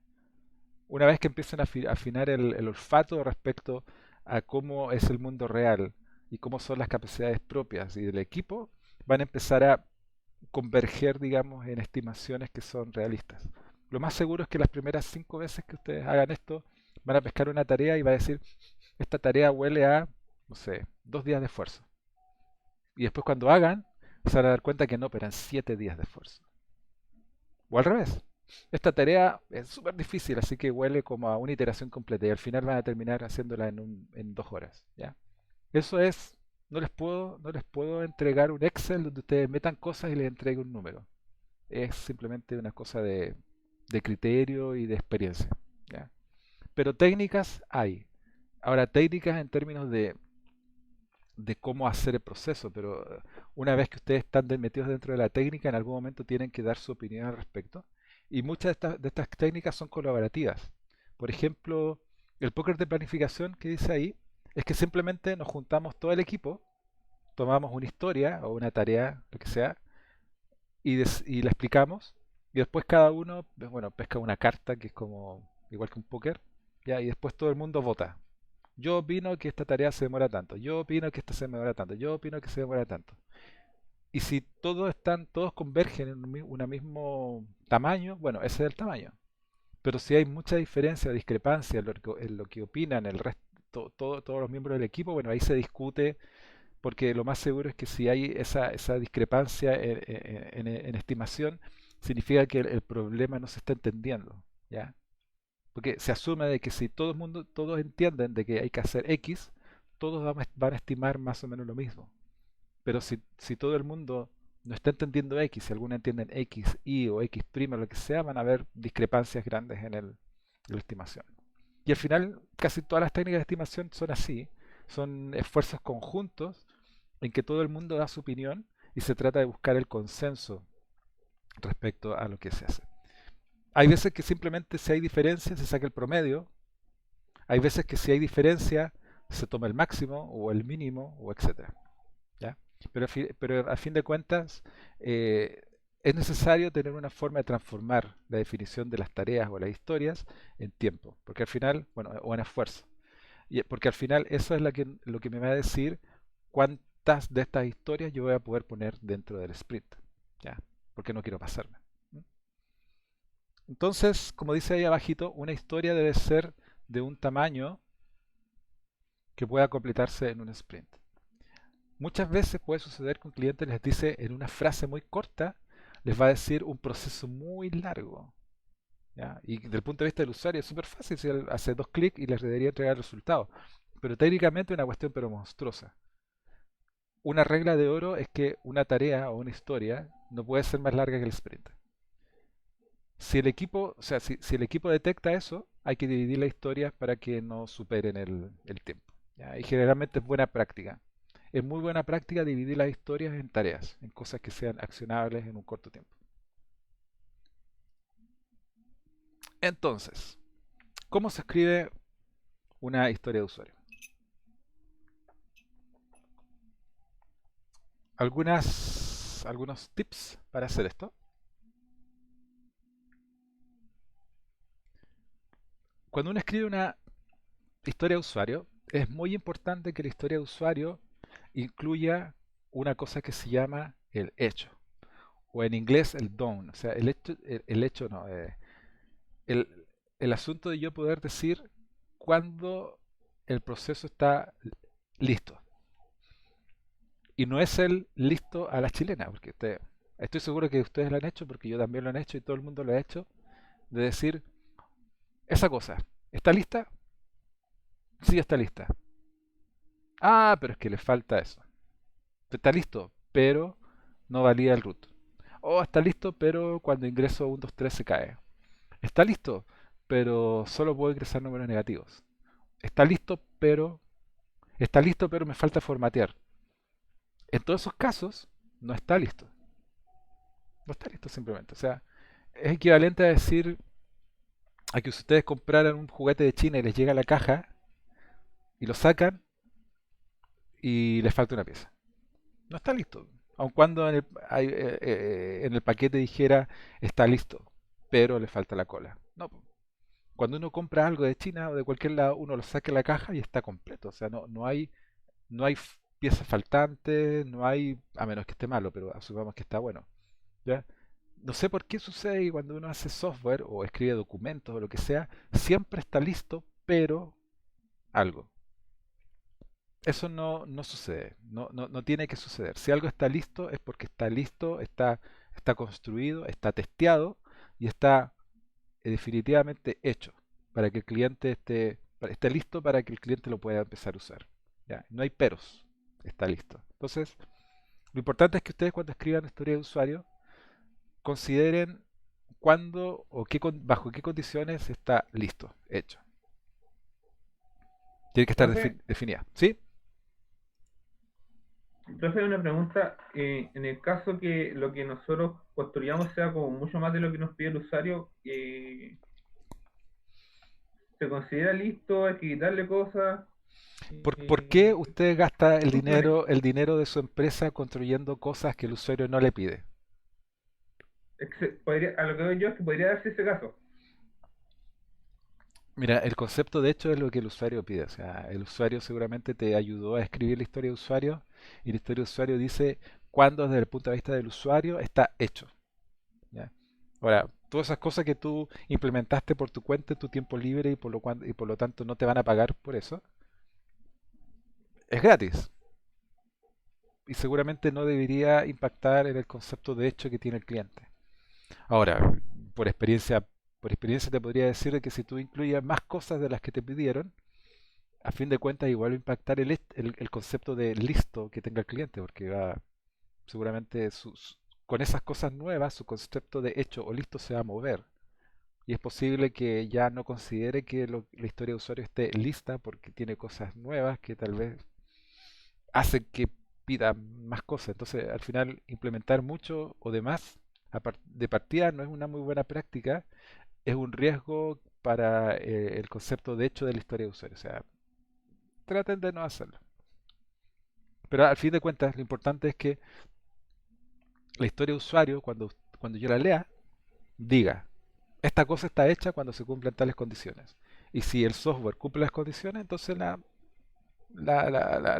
Una vez que empiecen a afinar el olfato respecto a cómo es el mundo real y cómo son las capacidades propias y del equipo, van a empezar a converger, digamos, en estimaciones que son realistas. Lo más seguro es que las primeras 5 veces que ustedes hagan esto, van a pescar una tarea y va a decir, esta tarea huele a, no sé, 2 días de esfuerzo. Y después cuando hagan, se van a dar cuenta que no, pero eran 7 días de esfuerzo. O al revés. Esta tarea es súper difícil, así que huele como a una iteración completa y al final van a terminar haciéndola en 2 horas, ¿ya? Eso es, no les puedo entregar un Excel donde ustedes metan cosas y les entregue un número. Es simplemente una cosa de criterio y de experiencia, ¿ya? Pero técnicas hay. Ahora, técnicas en términos de cómo hacer el proceso, pero una vez que ustedes están metidos dentro de la técnica, en algún momento tienen que dar su opinión al respecto. Y muchas de estas técnicas son colaborativas. Por ejemplo, el póker de planificación que dice ahí es que simplemente nos juntamos todo el equipo, tomamos una historia o una tarea, lo que sea, y la explicamos, y después cada uno, bueno, pesca una carta que es como igual que un póker, ¿ya? Y después todo el mundo vota. Yo opino que esta tarea se demora tanto, yo opino que esta se demora tanto, yo opino que se demora tanto. Y si todos convergen en un mismo tamaño, bueno, ese es el tamaño. Pero si hay mucha diferencia o discrepancia en lo que opinan el resto, todos los miembros del equipo, bueno, ahí se discute, porque lo más seguro es que si hay esa discrepancia en estimación, significa que el problema no se está entendiendo, ¿ya? Porque se asume de que si todos entienden de que hay que hacer X, todos van a estimar más o menos lo mismo. Pero si todo el mundo no está entendiendo X, si algunos entienden X, Y o X', lo que sea, van a haber discrepancias grandes en la estimación. Y al final, casi todas las técnicas de estimación son así. Son esfuerzos conjuntos en que todo el mundo da su opinión y se trata de buscar el consenso respecto a lo que se hace. Hay veces que simplemente si hay diferencia se saca el promedio. Hay veces que si hay diferencia se toma el máximo o el mínimo o etcétera, ¿ya? Pero a fin de cuentas es necesario tener una forma de transformar la definición de las tareas o las historias en tiempo, porque al final, bueno, o en esfuerzo, porque al final eso es lo que me va a decir cuántas de estas historias yo voy a poder poner dentro del sprint, ¿ya? Porque no quiero pasarme. Entonces, como dice ahí abajito, una historia debe ser de un tamaño que pueda completarse en un sprint. Muchas veces puede suceder que un cliente les dice en una frase muy corta, les va a decir un proceso muy largo, ¿ya? Y desde el punto de vista del usuario es súper fácil, si él hace 2 clics y les debería entregar el resultado. Pero técnicamente es una cuestión pero monstruosa. Una regla de oro es que una tarea o una historia no puede ser más larga que el sprint. Si el equipo, o sea, si el equipo detecta eso, hay que dividir la historia para que no superen el tiempo, ¿ya? Y generalmente es buena práctica. Es muy buena práctica dividir las historias en tareas, en cosas que sean accionables en un corto tiempo. Entonces, ¿Cómo se escribe una historia de usuario? Algunos tips para hacer esto. Cuando uno escribe una historia de usuario, es muy importante que la historia de usuario incluya una cosa que se llama el hecho, o en inglés el done, o sea, el hecho no, el, el asunto de yo poder decir cuándo el proceso está listo. Y no es el listo a la chilena, porque estoy seguro que ustedes lo han hecho, porque yo también lo han hecho y todo el mundo lo ha hecho, de decir, esa cosa, ¿está lista? Sí, está lista. Ah, pero es que le falta eso. Está listo, pero no valida el root. Oh, está listo, pero cuando ingreso 1, 2, 3 se cae. Está listo, pero solo puedo ingresar números negativos. Está listo, pero me falta formatear. En todos esos casos, no está listo. No está listo simplemente. O sea, es equivalente a decir a que si ustedes compraran un juguete de China y les llega a la caja y lo sacan y les falta una pieza. No está listo. Aun cuando en el paquete dijera está listo, pero le falta la cola. No, po. Cuando uno compra algo de China o de cualquier lado, uno lo saca de la caja y está completo. O sea, no hay piezas faltantes, no hay, a menos que esté malo, pero asumamos que está bueno. ¿Ya? No sé por qué sucede que cuando uno hace software o escribe documentos o lo que sea, siempre está listo, pero algo. Eso no sucede, no tiene que suceder. Si algo está listo es porque está listo, está construido, está testeado y está definitivamente hecho para que el cliente esté listo para que el cliente lo pueda empezar a usar. ¿Ya? No hay peros, está listo. Entonces, lo importante es que ustedes cuando escriban historia de usuario consideren cuándo o bajo qué condiciones está listo, hecho. Tiene que estar Profe, definida. ¿Sí? profe, una pregunta. En el caso que lo que nosotros construyamos sea como mucho más de lo que nos pide el usuario, ¿se considera listo? ¿Hay que quitarle cosas? ¿Por qué Eh, usted gasta ¿Qué funciones? el dinero de su empresa construyendo cosas que el usuario no le pide? A lo que veo yo es que podría darse ese caso. Mira, el concepto de hecho es lo que el usuario pide. O sea, el usuario seguramente te ayudó a escribir la historia de usuario y la historia de usuario dice cuándo desde el punto de vista del usuario está hecho. ¿Ya? Ahora, todas esas cosas que tú implementaste por tu cuenta en tu tiempo libre y por lo tanto no te van a pagar por eso, es gratis. Y seguramente no debería impactar en el concepto de hecho que tiene el cliente. Ahora, por experiencia, por experiencia te podría decir que si tú incluyes más cosas de las que te pidieron, a fin de cuentas igual va a impactar el concepto de listo que tenga el cliente, porque va seguramente con esas cosas nuevas su concepto de hecho o listo se va a mover. Y es posible que ya no considere que la historia de usuario esté lista porque tiene cosas nuevas que tal vez hacen que pida más cosas. Entonces, al final, implementar mucho o demás de partida no es una muy buena práctica, es un riesgo para el concepto de hecho de la historia de usuario. O sea, traten de no hacerlo. Pero al fin de cuentas, lo importante es que la historia de usuario, cuando yo la lea, diga, esta cosa está hecha cuando se cumplen tales condiciones. Y si el software cumple las condiciones, entonces la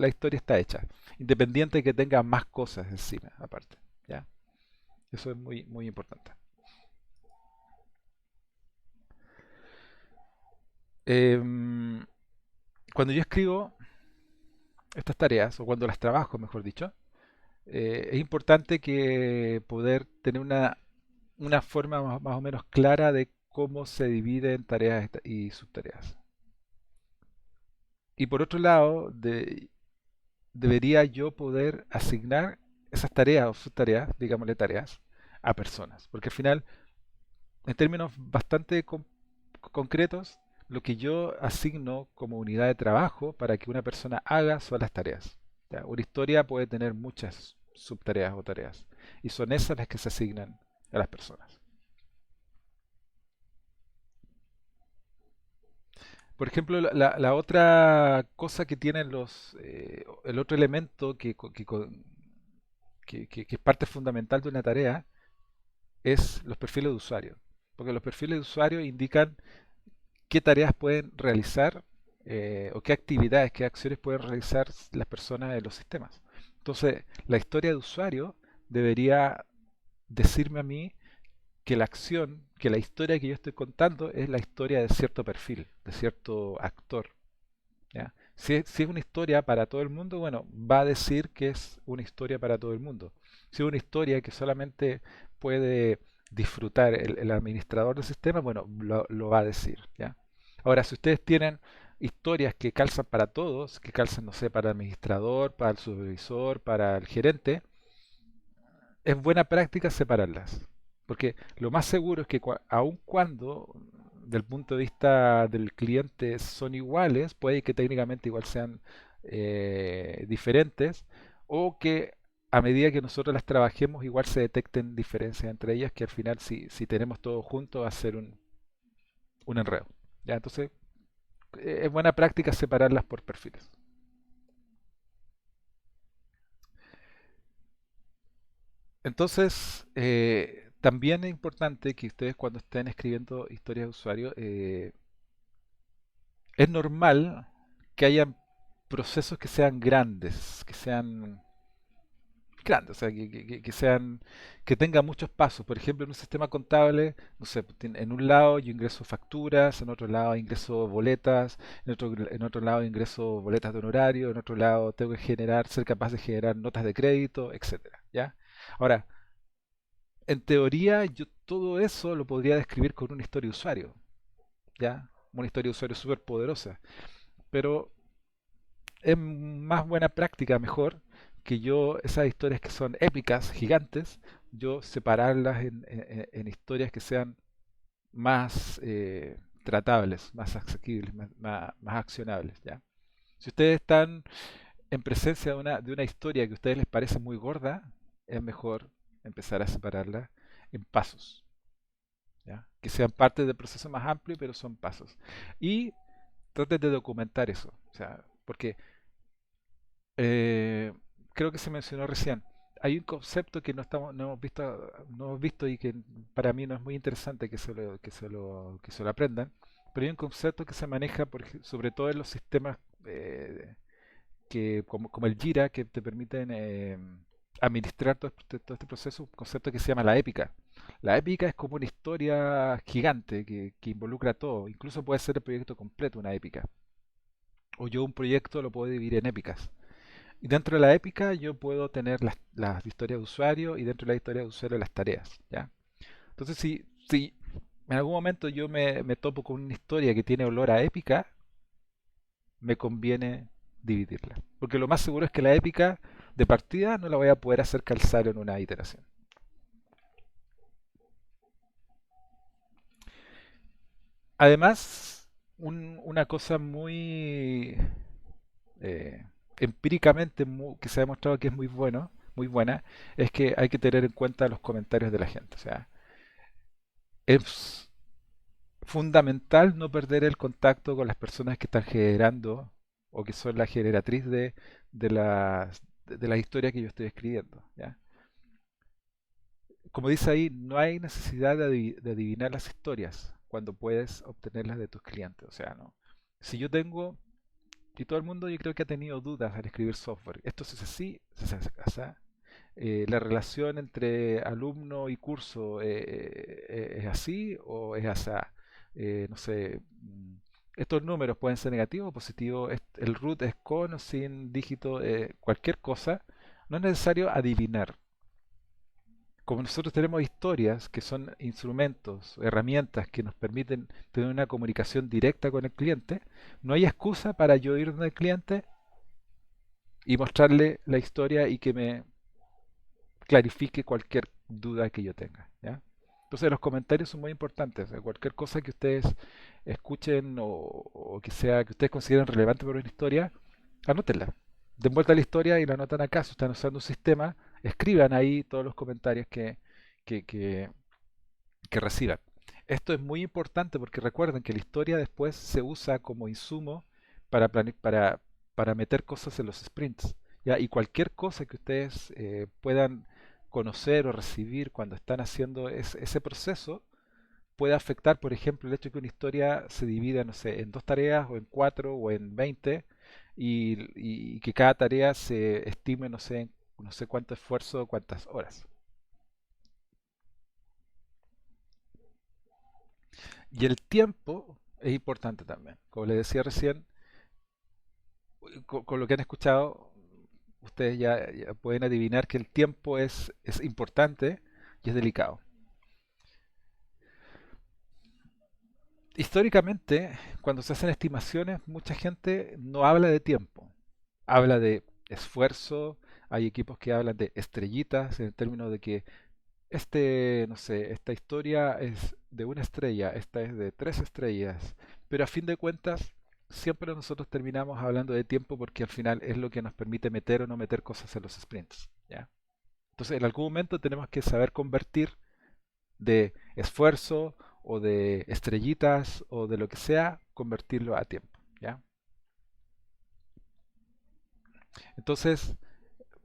historia está hecha. Independiente de que tenga más cosas encima, aparte. ¿Ya? Eso es muy, muy importante. Em, Cuando yo escribo estas tareas, o cuando las trabajo, mejor dicho, es importante que poder tener una forma más o menos clara de cómo se divide en tareas y subtareas. Y por otro lado, debería yo poder asignar esas tareas o subtareas, digámosle tareas, a personas. Porque al final, en términos bastante concretos, lo que yo asigno como unidad de trabajo para que una persona haga son las tareas. ¿Ya? Una historia puede tener muchas subtareas o tareas. Y son esas las que se asignan a las personas. Por ejemplo, la otra cosa que tienen el otro elemento que es parte fundamental de una tarea es los perfiles de usuario. Porque los perfiles de usuario indican qué tareas pueden realizar o qué actividades, qué acciones pueden realizar las personas en los sistemas. Entonces, la historia de usuario debería decirme a mí que la acción, que la historia que yo estoy contando es la historia de cierto perfil, de cierto actor. ¿Ya? Si es una historia para todo el mundo, bueno, va a decir que es una historia para todo el mundo. Si es una historia que solamente puede disfrutar el administrador del sistema, bueno, lo va a decir. ¿Ya? Ahora, si ustedes tienen historias que calzan para todos, que calzan, no sé, para el administrador, para el supervisor, para el gerente, es buena práctica separarlas. Porque lo más seguro es que aun cuando del punto de vista del cliente son iguales, puede que técnicamente igual sean diferentes, o que a medida que nosotros las trabajemos igual se detecten diferencias entre ellas, que al final si tenemos todo junto va a ser un enredo. ¿Ya? Entonces es buena práctica separarlas por perfiles. Entonces, también es importante que ustedes cuando estén escribiendo historias de usuario, es normal que hayan procesos que sean grandes, o sea, que sean, que tengan muchos pasos. Por ejemplo, en un sistema contable, no sé, en un lado yo ingreso facturas, en otro lado ingreso boletas, en otro lado ingreso boletas de honorario, en otro lado tengo que ser capaz de generar notas de crédito, etcétera, ¿ya? Ahora, en teoría, yo todo eso lo podría describir con una historia de usuario, ¿ya? Una historia de usuario súper poderosa. Pero es más buena práctica, mejor, que yo, esas historias que son épicas, gigantes, yo separarlas en historias que sean más tratables, más asequibles, más accionables, ¿ya? Si ustedes están en presencia de una historia que a ustedes les parece muy gorda, es mejor empezar a separarla en pasos. ¿Ya? Que sean parte del proceso más amplio, pero son pasos. Y traten de documentar eso, o sea, porque eh, creo que se mencionó recién, hay un concepto que no hemos visto y que para mí no es muy interesante que se lo aprendan, pero hay un concepto que se maneja sobre todo en los sistemas como el Jira, que te permiten administrar todo este proceso, un concepto que se llama la épica. La épica es como una historia gigante que involucra todo, incluso puede ser el proyecto completo una épica. O yo un proyecto lo puedo dividir en épicas. Y dentro de la épica yo puedo tener las historias de usuario y dentro de la historia de usuario las tareas. ¿Ya? Entonces, si en algún momento yo me topo con una historia que tiene olor a épica, me conviene dividirla. Porque lo más seguro es que la épica de partida no la voy a poder hacer calzar en una iteración. Además, una cosa muy eh, empíricamente que se ha demostrado que es muy buena, es que hay que tener en cuenta los comentarios de la gente. O sea, es fundamental no perder el contacto con las personas que están generando o que son la generatriz de la historia que yo estoy escribiendo. ¿Ya? Como dice ahí, no hay necesidad de adivinar las historias cuando puedes obtenerlas de tus clientes. O sea, no. Si yo tengo, y todo el mundo yo creo que ha tenido dudas al escribir software, esto se hace así, se hace así. La relación entre alumno y curso es así o es así. No sé, estos números pueden ser negativos o positivos, el root es con o sin dígito, cualquier cosa. No es necesario adivinar. Como nosotros tenemos historias que son instrumentos, herramientas que nos permiten tener una comunicación directa con el cliente, no hay excusa para yo ir donde el cliente y mostrarle la historia y que me clarifique cualquier duda que yo tenga. ¿Ya? Entonces los comentarios son muy importantes. Cualquier cosa que ustedes escuchen o que sea que ustedes consideren relevante para una historia, anótenla. Den vuelta a la historia y la anotan acá. Si están usando un sistema, escriban ahí todos los comentarios que, que reciban. Esto es muy importante porque recuerden que la historia después se usa como insumo para, para meter cosas en los sprints. ¿Ya? Y cualquier cosa que ustedes puedan conocer o recibir cuando están haciendo ese proceso puede afectar, por ejemplo, el hecho de que una historia se divida, no sé, en dos tareas o en cuatro o en 20 y que cada tarea se estime, no sé, no sé cuánto esfuerzo o cuántas horas. Y el tiempo es importante también. Como les decía recién, con lo que han escuchado, ustedes ya pueden adivinar que el tiempo es importante y es delicado. Históricamente, cuando se hacen estimaciones, mucha gente no habla de tiempo, habla de esfuerzo. Hay equipos que hablan de estrellitas en el término de que no sé, esta historia es de una estrella, esta es de tres estrellas, pero a fin de cuentas siempre nosotros terminamos hablando de tiempo porque al final es lo que nos permite meter o no meter cosas en los sprints, ¿ya? Entonces en algún momento tenemos que saber convertir de esfuerzo o de estrellitas o de lo que sea, convertirlo a tiempo, ¿ya? Entonces,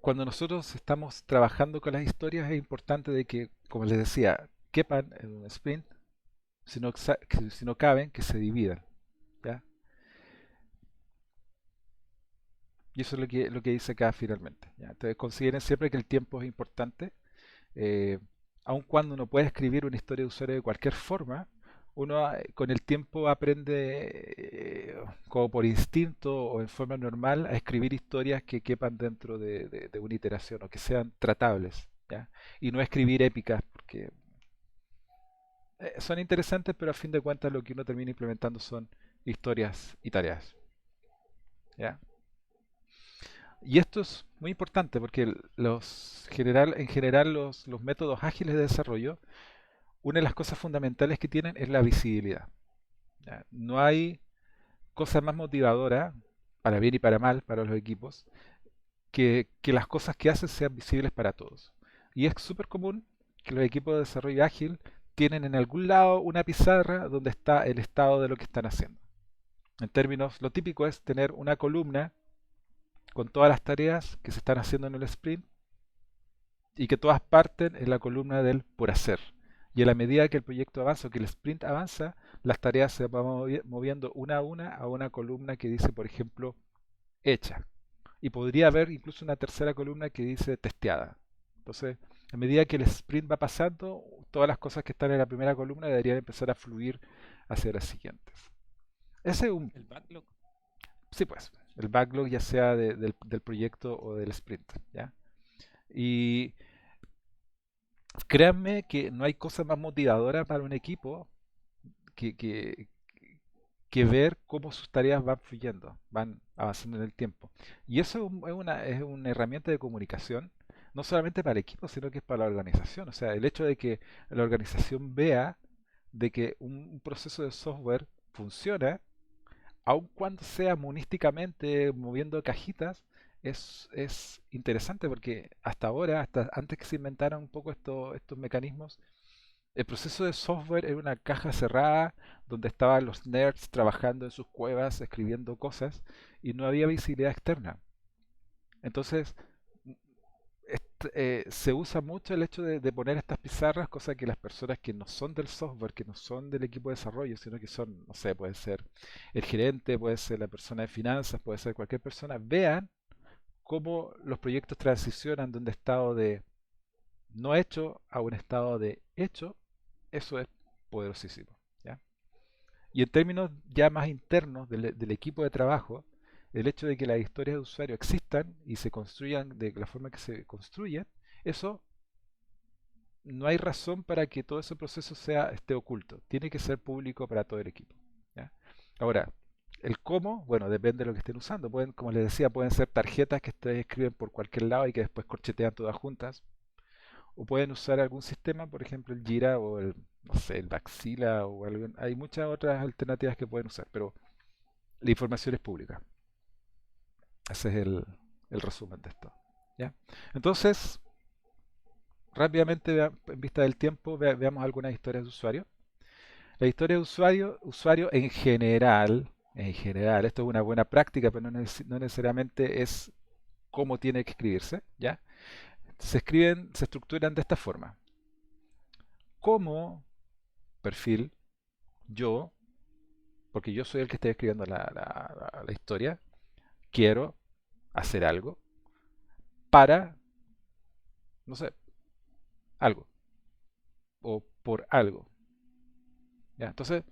cuando nosotros estamos trabajando con las historias es importante de que, como les decía, quepan en un sprint, si no caben, que se dividan, ¿ya? Y eso es lo que dice acá finalmente, ¿ya? Entonces consideren siempre que el tiempo es importante. eh, Aun cuando uno puede escribir una historia de usuario de cualquier forma, uno con el tiempo aprende como por instinto o en forma normal a escribir historias que quepan dentro de una iteración o que sean tratables, ¿ya? Y no escribir épicas porque son interesantes, pero a fin de cuentas lo que uno termina implementando son historias y tareas, ¿ya? Y esto es muy importante porque en general los métodos ágiles de desarrollo, una de las cosas fundamentales que tienen es la visibilidad, ¿ya? No hay cosa más motivadora, para bien y para mal, para los equipos, que las cosas que hacen sean visibles para todos. Y es súper común que los equipos de desarrollo ágil tienen en algún lado una pizarra donde está el estado de lo que están haciendo. En términos, lo típico es tener una columna con todas las tareas que se están haciendo en el sprint y que todas parten en la columna del por hacer. Y a la medida que el proyecto avanza o que el sprint avanza, las tareas se van moviendo una a una columna que dice, por ejemplo, hecha. Y podría haber incluso una tercera columna que dice testeada. Entonces, a medida que el sprint va pasando, todas las cosas que están en la primera columna deberían empezar a fluir hacia las siguientes. Ese es un, El backlog. sí pues, el backlog ya sea del proyecto o del sprint, ¿ya? Y créanme que no hay cosa más motivadora para un equipo que, que, que ver cómo sus tareas van fluyendo, van avanzando en el tiempo. Y eso es una herramienta de comunicación, no solamente para el equipo, sino que es para la organización. O sea, el hecho de que la organización vea de que un proceso de software funciona, aun cuando sea monísticamente moviendo cajitas, es interesante porque hasta ahora, hasta antes que se inventaran un poco estos mecanismos, el proceso de software era una caja cerrada donde estaban los nerds trabajando en sus cuevas, escribiendo cosas y no había visibilidad externa. Entonces, se usa mucho el hecho de poner estas pizarras, cosa que las personas que no son del software, que no son del equipo de desarrollo, sino que son, no sé, puede ser el gerente, puede ser la persona de finanzas, puede ser cualquier persona, vean cómo los proyectos transicionan de un estado de no hecho a un estado de hecho. Eso es poderosísimo, ¿ya? Y en términos ya más internos del equipo de trabajo, el hecho de que las historias de usuario existan y se construyan de la forma que se construyen, eso no hay razón para que todo ese proceso esté oculto. Tiene que ser público para todo el equipo, ¿ya? Ahora, el cómo, bueno, depende de lo que estén usando. Pueden, como les decía, pueden ser tarjetas que ustedes escriben por cualquier lado y que después corchetean todas juntas. O pueden usar algún sistema, por ejemplo el Jira o el, no sé, el Baxila o algo. Hay muchas otras alternativas que pueden usar, pero la información es pública. Ese es el resumen de esto, ¿ya? Entonces, rápidamente, en vista del tiempo, veamos algunas historias de usuario. La historia de usuario en general, esto es una buena práctica, pero no necesariamente es cómo tiene que escribirse, ¿ya? Se estructuran de esta forma. Como perfil, yo, porque yo soy el que está escribiendo la historia, quiero hacer algo para, no sé, algo, o por algo, ¿ya? Entonces,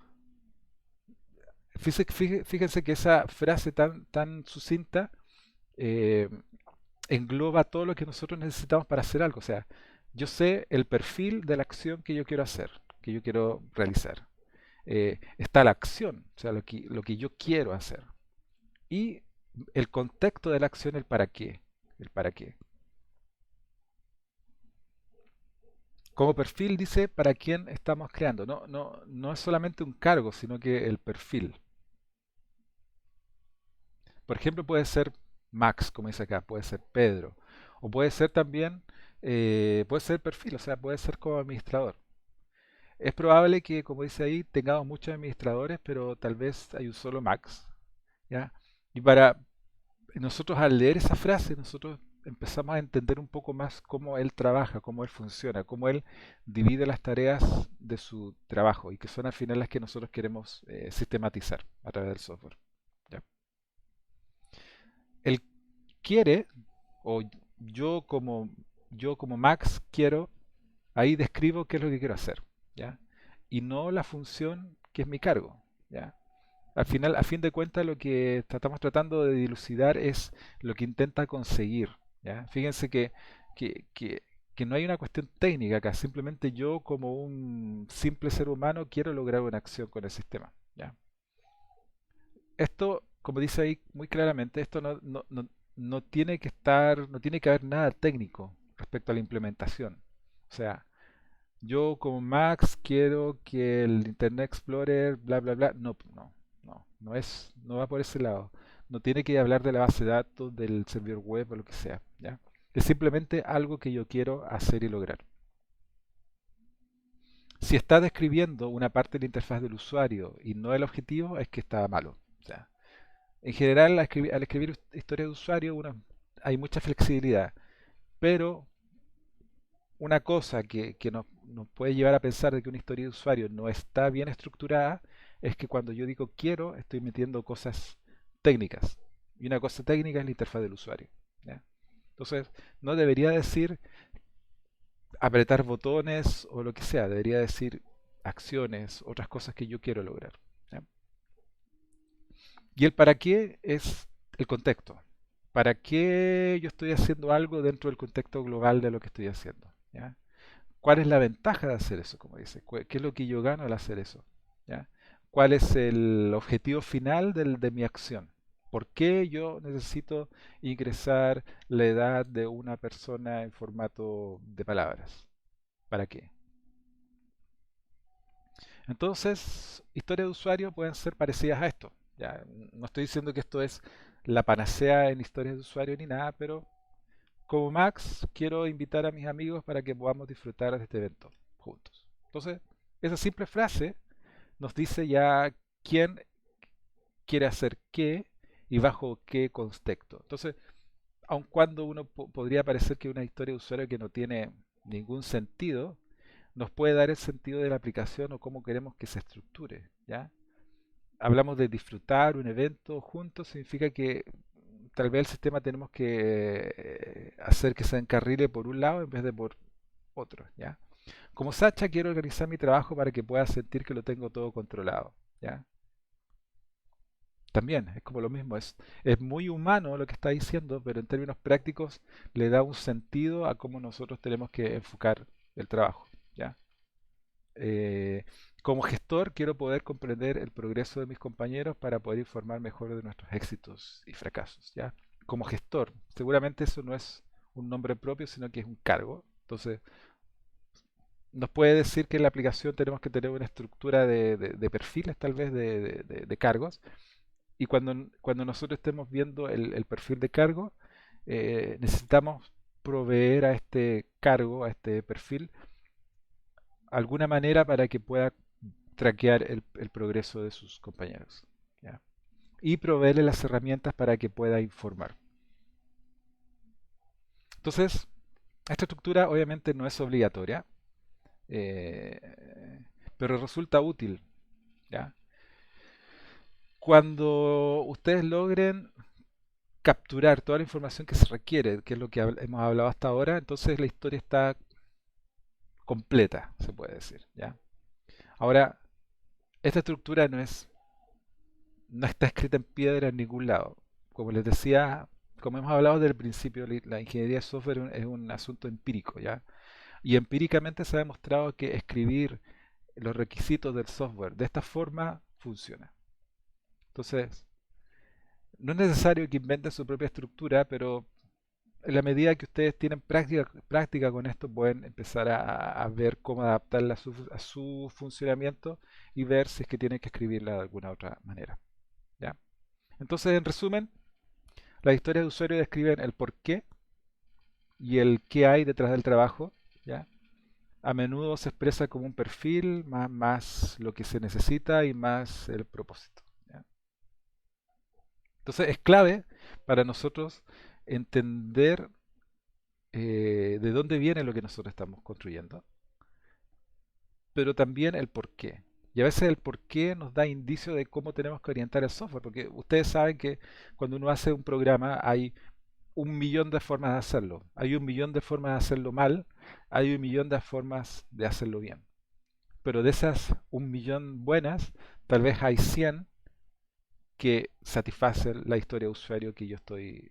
fíjense que esa frase tan sucinta eh, engloba todo lo que nosotros necesitamos para hacer algo. O sea, yo sé el perfil de la acción que yo quiero hacer, que yo quiero realizar. Está la acción, o sea, lo que yo quiero hacer. Y el contexto de la acción, el para qué. El para qué. Como perfil dice para quién estamos creando. No es solamente un cargo, sino que el perfil. Por ejemplo, puede ser Max, como dice acá, puede ser Pedro, o puede ser también, puede ser perfil, o sea, puede ser como administrador. Es probable que, como dice ahí, tengamos muchos administradores, pero tal vez hay un solo Max, ¿ya? Y para nosotros al leer esa frase, nosotros empezamos a entender un poco más cómo él trabaja, cómo él funciona, cómo él divide las tareas de su trabajo y que son al final las que nosotros queremos sistematizar a través del software. ¿Ya? Él quiere, o yo como, yo como Max quiero, ahí describo qué es lo que quiero hacer, ¿ya? Y no la función que es mi cargo, ¿ya? Al final, a fin de cuentas, lo que estamos tratando de dilucidar es lo que intenta conseguir, ¿ya? Fíjense que, que- que no hay una cuestión técnica acá, simplemente yo como un simple ser humano quiero lograr una acción con el sistema, ¿ya? Esto, como dice ahí muy claramente, esto no tiene que estar, no tiene que haber nada técnico respecto a la implementación. O sea, yo como Max quiero que el Internet Explorer, bla, bla, bla. No va por ese lado. No tiene que hablar de la base de datos, del servidor web o lo que sea, ¿ya? Es simplemente algo que yo quiero hacer y lograr. Si está describiendo una parte de la interfaz del usuario y no el objetivo, es que está malo. O sea, en general, al escribir historia de usuario, hay mucha flexibilidad, pero una cosa que nos puede llevar a pensar de que una historia de usuario no está bien estructurada es que cuando yo digo quiero, estoy metiendo cosas técnicas. Y una cosa técnica es la interfaz del usuario, ¿ya? Entonces, no debería decir apretar botones o lo que sea, debería decir acciones, otras cosas que yo quiero lograr, ¿ya? Y el para qué es el contexto. ¿Para qué yo estoy haciendo algo dentro del contexto global de lo que estoy haciendo? ¿Ya? ¿Cuál es la ventaja de hacer eso, como dice? ¿Qué es lo que yo gano al hacer eso? ¿Ya? ¿Cuál es el objetivo final de mi acción? ¿Por qué yo necesito ingresar la edad de una persona en formato de palabras? ¿Para qué? Entonces, historias de usuario pueden ser parecidas a esto. Ya, no estoy diciendo que esto es la panacea en historias de usuario ni nada, pero como Max, quiero invitar a mis amigos para que podamos disfrutar de este evento juntos. Entonces, esa simple frase nos dice ya quién quiere hacer qué y bajo qué contexto. Entonces, aun cuando uno podría parecer que una historia de usuario que no tiene ningún sentido, nos puede dar el sentido de la aplicación o cómo queremos que se estructure, ¿ya? Hablamos de disfrutar un evento juntos, significa que tal vez el sistema tenemos que hacer que se encarrile por un lado en vez de por otro, ¿ya? Como Sacha quiero organizar mi trabajo para que pueda sentir que lo tengo todo controlado, ¿ya? También es como lo mismo, es muy humano lo que está diciendo, pero en términos prácticos le da un sentido a cómo nosotros tenemos que enfocar el trabajo, ¿ya? Eh, Como gestor quiero poder comprender el progreso de mis compañeros para poder informar mejor de nuestros éxitos y fracasos, ¿ya? Como gestor, seguramente eso no es un nombre propio, sino que es un cargo. Entonces, nos puede decir que en la aplicación tenemos que tener una estructura de perfiles, tal vez, de cargos. Y cuando nosotros estemos viendo el perfil de cargo, necesitamos proveer a este cargo, a este perfil, alguna manera para que pueda traquear el progreso de sus compañeros, ¿ya? Y proveerle las herramientas para que pueda informar. Entonces, esta estructura obviamente no es obligatoria, eh, pero resulta útil, ¿ya? Cuando ustedes logren capturar toda la información que se requiere, que es lo que hemos hablado hasta ahora, entonces la historia está completa, se puede decir, ¿ya? Ahora, esta estructura no está escrita en piedra en ningún lado. Como les decía, como hemos hablado desde el principio, la ingeniería de software es un asunto empírico, ¿ya? Y empíricamente se ha demostrado que escribir los requisitos del software de esta forma funciona. Entonces, no es necesario que inventen su propia estructura, pero en la medida que ustedes tienen práctica con esto, pueden empezar a ver cómo adaptarla a su funcionamiento y ver si es que tienen que escribirla de alguna otra manera, ¿ya? Entonces, en resumen, las historias de usuario describen el por qué y el qué hay detrás del trabajo, ¿ya? A menudo se expresa como un perfil, más lo que se necesita y más el propósito, ¿ya? Entonces, es clave para nosotros entender de dónde viene lo que nosotros estamos construyendo, pero también el por qué. Y a veces el por qué nos da indicio de cómo tenemos que orientar el software, porque ustedes saben que cuando uno hace un programa hay un millón de formas de hacerlo. Hay un millón de formas de hacerlo mal, hay un millón de formas de hacerlo bien. Pero de esas un millón buenas, tal vez hay 100 que satisfacen la historia de usuario que yo estoy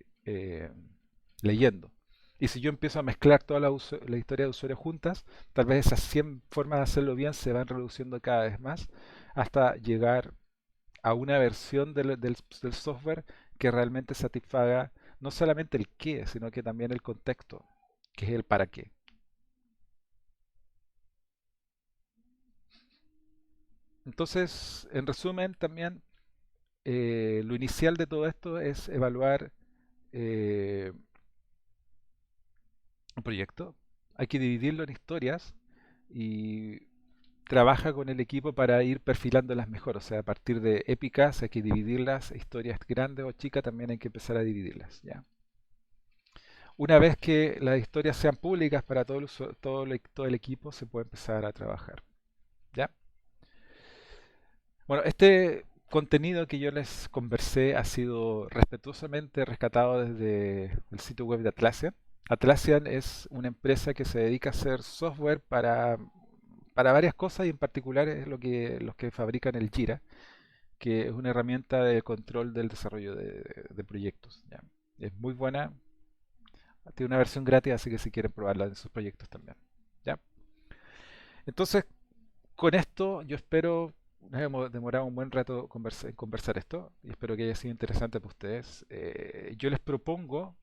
leyendo. Y si yo empiezo a mezclar toda la historia de usuario juntas, tal vez esas 100 formas de hacerlo bien se van reduciendo cada vez más hasta llegar a una versión del software que realmente satisfaga no solamente el qué, sino que también el contexto, que es el para qué. Entonces, en resumen, también lo inicial de todo esto es evaluar eh, un proyecto. Hay que dividirlo en historias y trabaja con el equipo para ir perfilándolas mejor. O sea, a partir de épicas hay que dividirlas, historias grandes o chicas también hay que empezar a dividirlas, ¿ya? Una vez que las historias sean públicas para todo el equipo, se puede empezar a trabajar, ¿ya? Bueno, este contenido que yo les conversé ha sido respetuosamente rescatado desde el sitio web de Atlassian. Atlassian es una empresa que se dedica a hacer software para varias cosas y en particular es los que fabrican el Jira, que es una herramienta de control del desarrollo de proyectos, ¿ya? Es muy buena, tiene una versión gratis, así que si quieren probarla en sus proyectos también, ¿ya? Entonces, con esto yo espero, nos hemos demorado un buen rato en conversar esto y espero que haya sido interesante para ustedes. Yo les propongo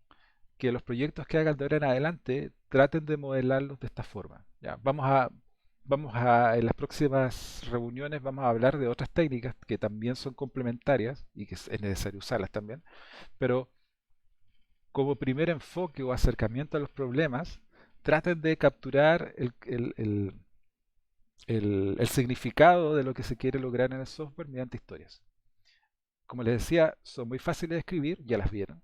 que los proyectos que hagan de ahora en adelante traten de modelarlos de esta forma, ¿ya? En las próximas reuniones vamos a hablar de otras técnicas que también son complementarias y que es necesario usarlas también, pero como primer enfoque o acercamiento a los problemas, traten de capturar el significado de lo que se quiere lograr en el software mediante historias. Como les decía, son muy fáciles de escribir, ya las vieron.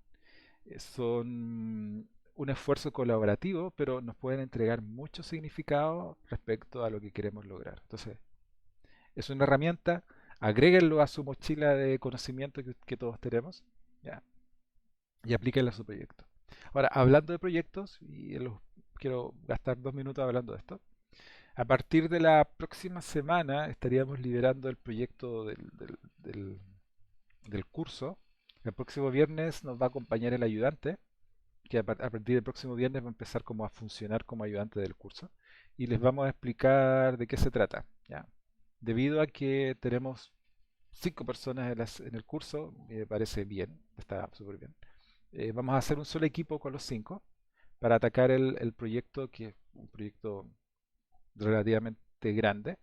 Son un esfuerzo colaborativo, pero nos pueden entregar mucho significado respecto a lo que queremos lograr. Entonces, es una herramienta, agréguenlo a su mochila de conocimiento que todos tenemos, ¿ya? Y aplíquenlo a su proyecto. Ahora, hablando de proyectos, quiero gastar 2 minutos hablando de esto. A partir de la próxima semana estaríamos liberando el proyecto del curso. El próximo viernes nos va a acompañar el ayudante, que a partir del próximo viernes va a empezar como a funcionar como ayudante del curso. Y les vamos a explicar de qué se trata, ¿ya? Debido a que tenemos 5 personas en el curso, me parece bien, está súper bien. Vamos a hacer un solo equipo con los 5 para atacar el proyecto, que es un proyecto relativamente grande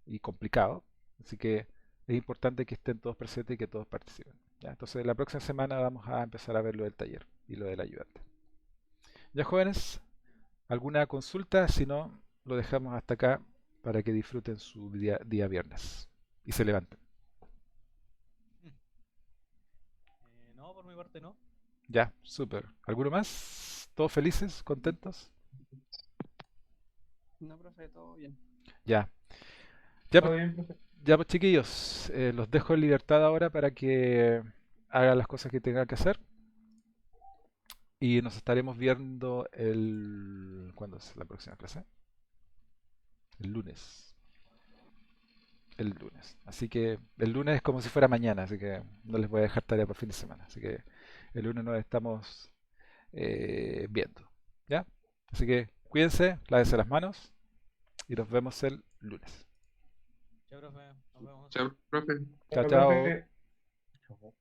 y complicado. Así que es importante que estén todos presentes y que todos participen, ¿ya? Entonces la próxima semana vamos a empezar a ver lo del taller y lo del ayudante. Ya jóvenes, ¿alguna consulta? Si no, lo dejamos hasta acá para que disfruten su día viernes y se levanten. No, por mi parte no. Ya, súper. ¿Alguno más? ¿Todos felices? ¿Contentos? No, profe, todo bien. Ya. Ya, ¿Todo pues, bien, profe? ya, pues, chiquillos, los dejo en libertad ahora para que hagan las cosas que tengan que hacer. Y nos estaremos viendo ¿Cuándo es la próxima clase? El lunes. El lunes. Así que el lunes es como si fuera mañana, así que no les voy a dejar tarea para fin de semana. Así que el lunes nos estamos viendo. ¿Ya? Así que cuídense, lávense las manos y nos vemos el lunes. Chao, profe. Nos vemos. Chao, profe. Chao, Hola, chao. profe. Chao.